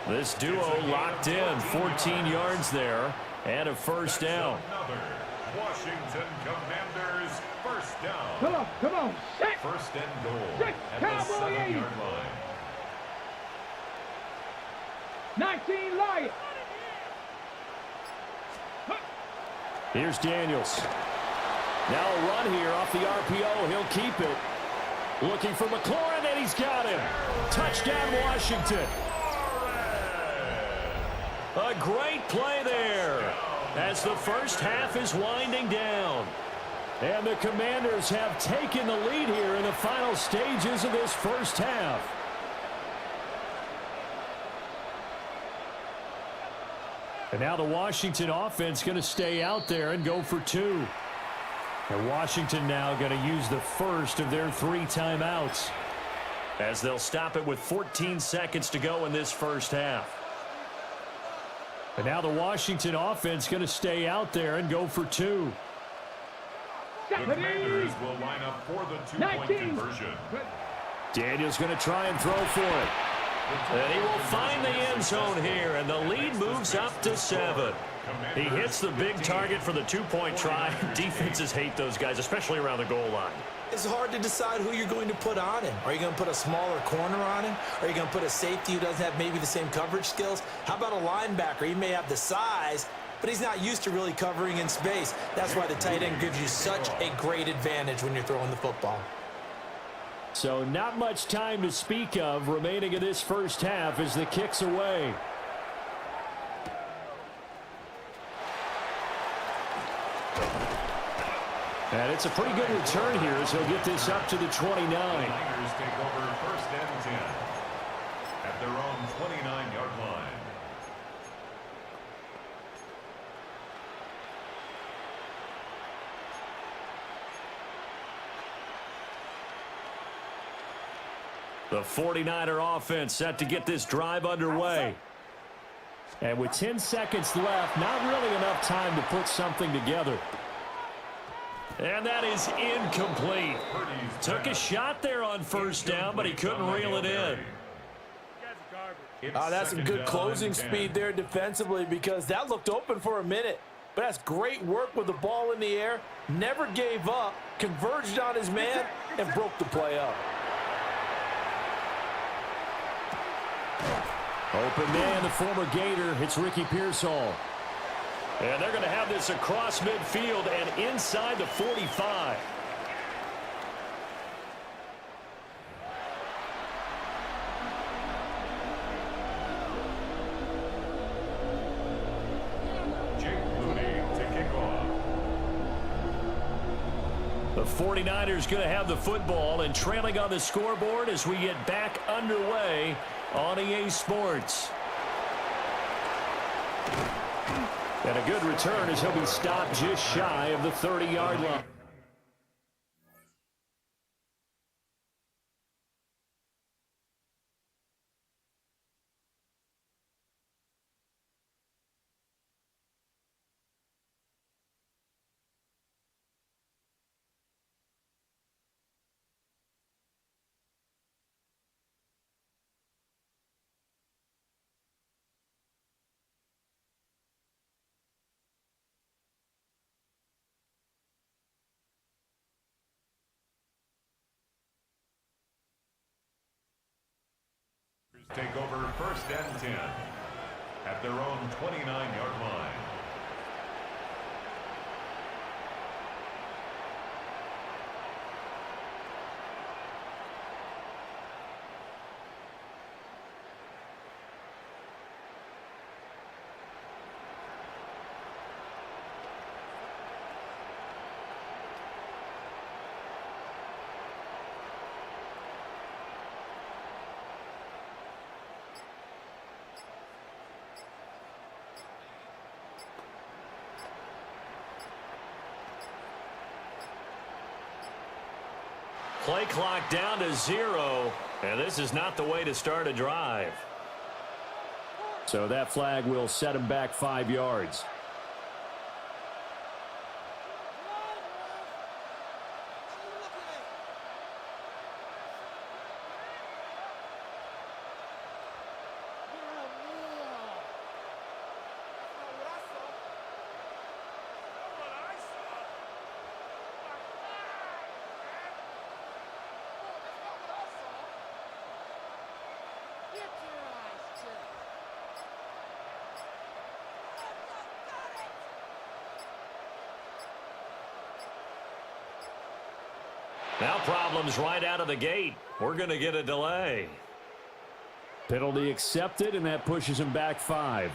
This duo locked in. 14 yards there and a first down. Another Washington Commanders first down. Come on. Set. First and goal Set. at the Cowboy 7-yard line. 19 Lions. Here's Daniels. Now a run here off the RPO. He'll keep it. Looking for McLaurin, and he's got him. Touchdown, Washington. A great play there as the first half is winding down. And the Commanders have taken the lead here in the final stages of this first half. And now the Washington offense going to stay out there and go for 2. And Washington now going to use the first of their 3 timeouts, as they'll stop it with 14 seconds to go in this first half. And now the Washington offense going to stay out there and go for 2. The Commanders will line up for the 2-point conversion. Daniels going to try and throw for it. And he will find the end zone here, and the lead moves up to 7. He hits the big target for the 2-point try. Defenses hate those guys, especially around the goal line. It's hard to decide who you're going to put on him. Are you going to put a smaller corner on him? Are you going to put a safety who doesn't have maybe the same coverage skills? How about a linebacker? He may have the size, but he's not used to really covering in space. That's why the tight end gives you such a great advantage when you're throwing the football. So not much time to speak of remaining in this first half as the kick's away. And it's a pretty good return here as he'll get this up to the 29. The Niners take over 1st and 10 at their own 29-yard line. The 49er offense set to get this drive underway. And with 10 seconds left, not really enough time to put something together. And that is incomplete. Took a shot there on first down, but he couldn't reel it in. That's some good closing speed there defensively, because that looked open for a minute. But that's great work with the ball in the air. Never gave up, converged on his man, and broke the play up. Open man, the former Gator. It's Ricky Pearsall. And they're going to have this across midfield and inside the 45. Jake Moody to kick off. The 49ers going to have the football and trailing on the scoreboard as we get back underway on EA Sports. And a good return as he'll be stopped just shy of the 30-yard line. Take over 1st and 10 at their own 29-yard line. Play clock down to 0, and this is not the way to start a drive. So that flag will set him back 5 yards. Now problems right out of the gate. We're going to get a delay. Penalty accepted, and that pushes him back 5.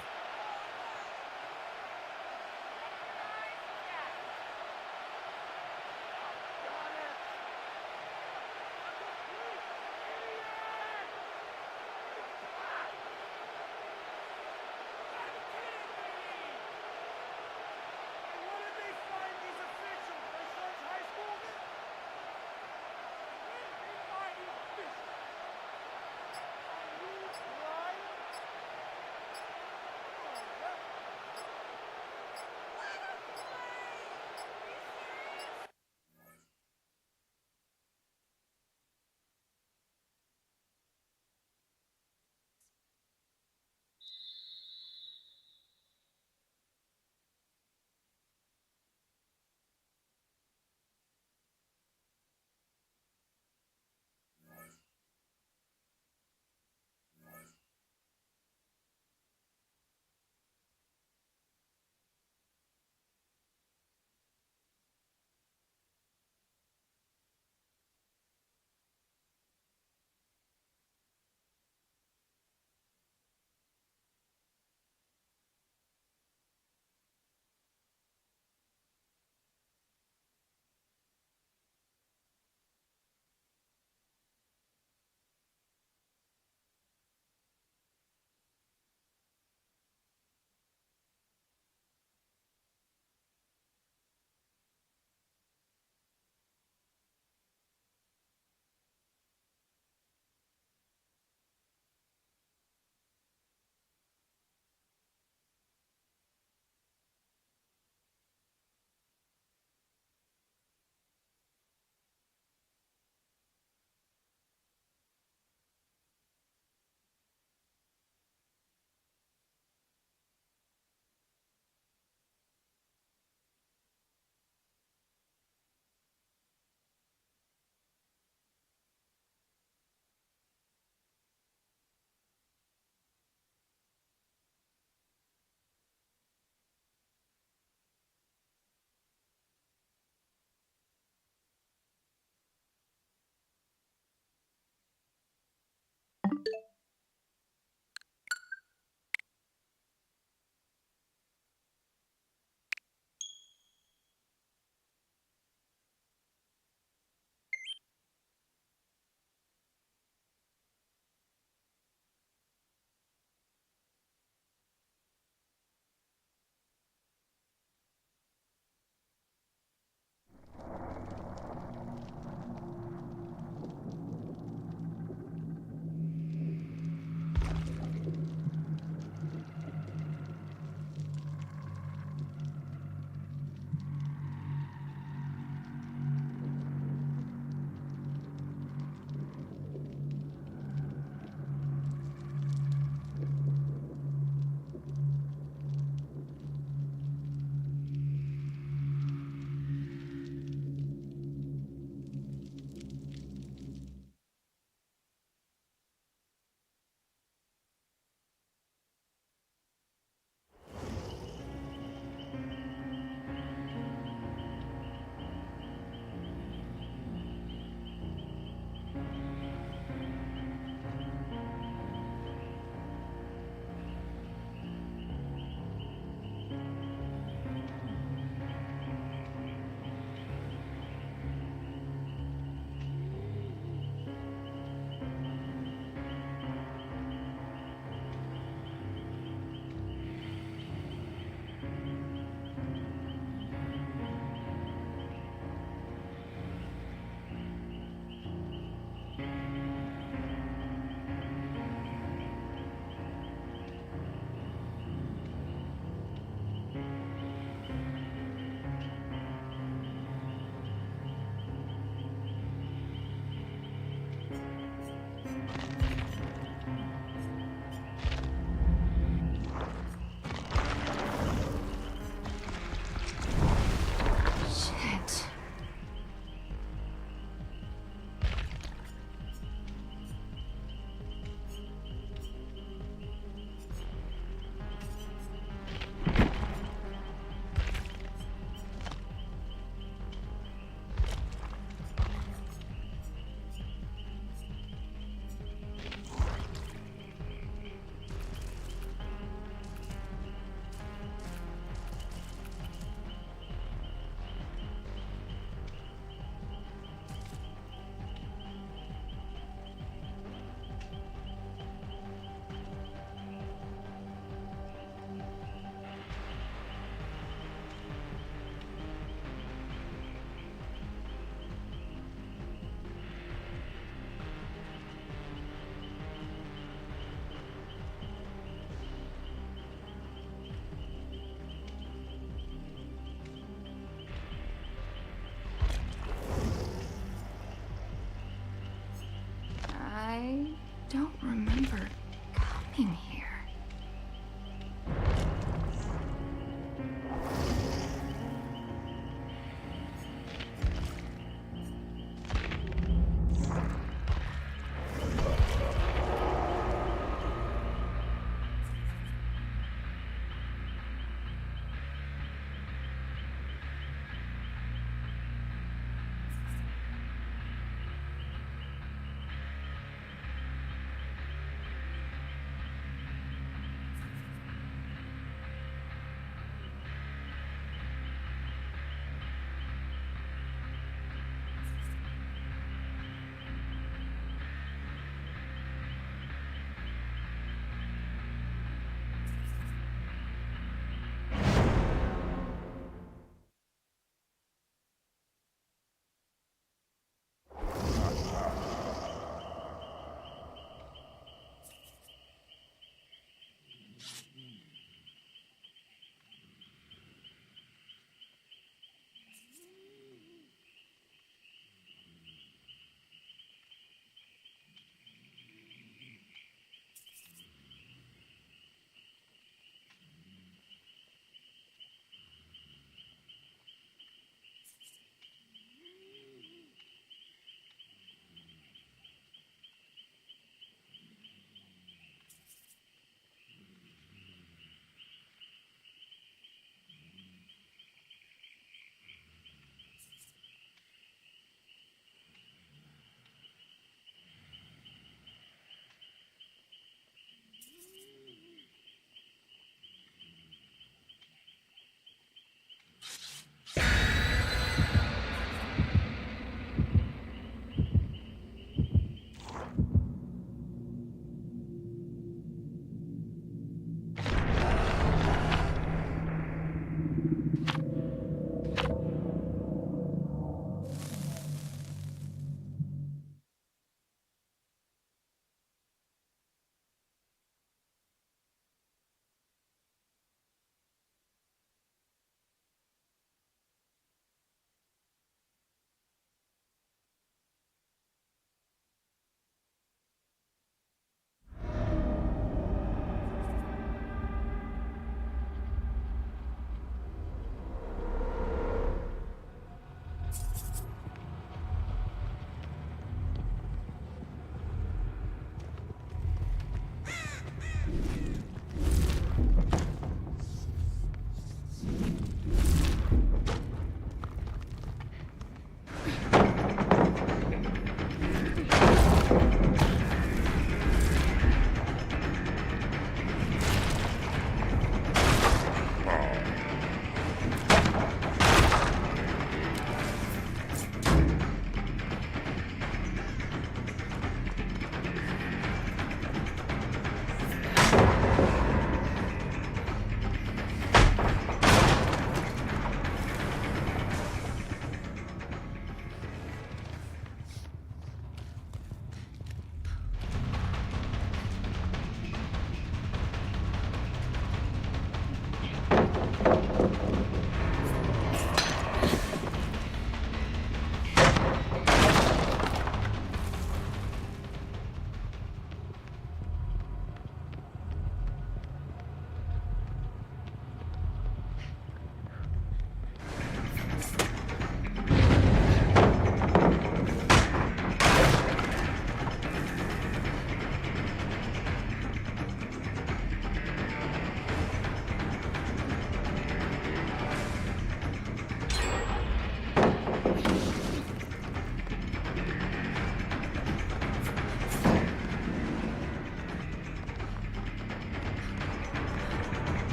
don't remember coming here.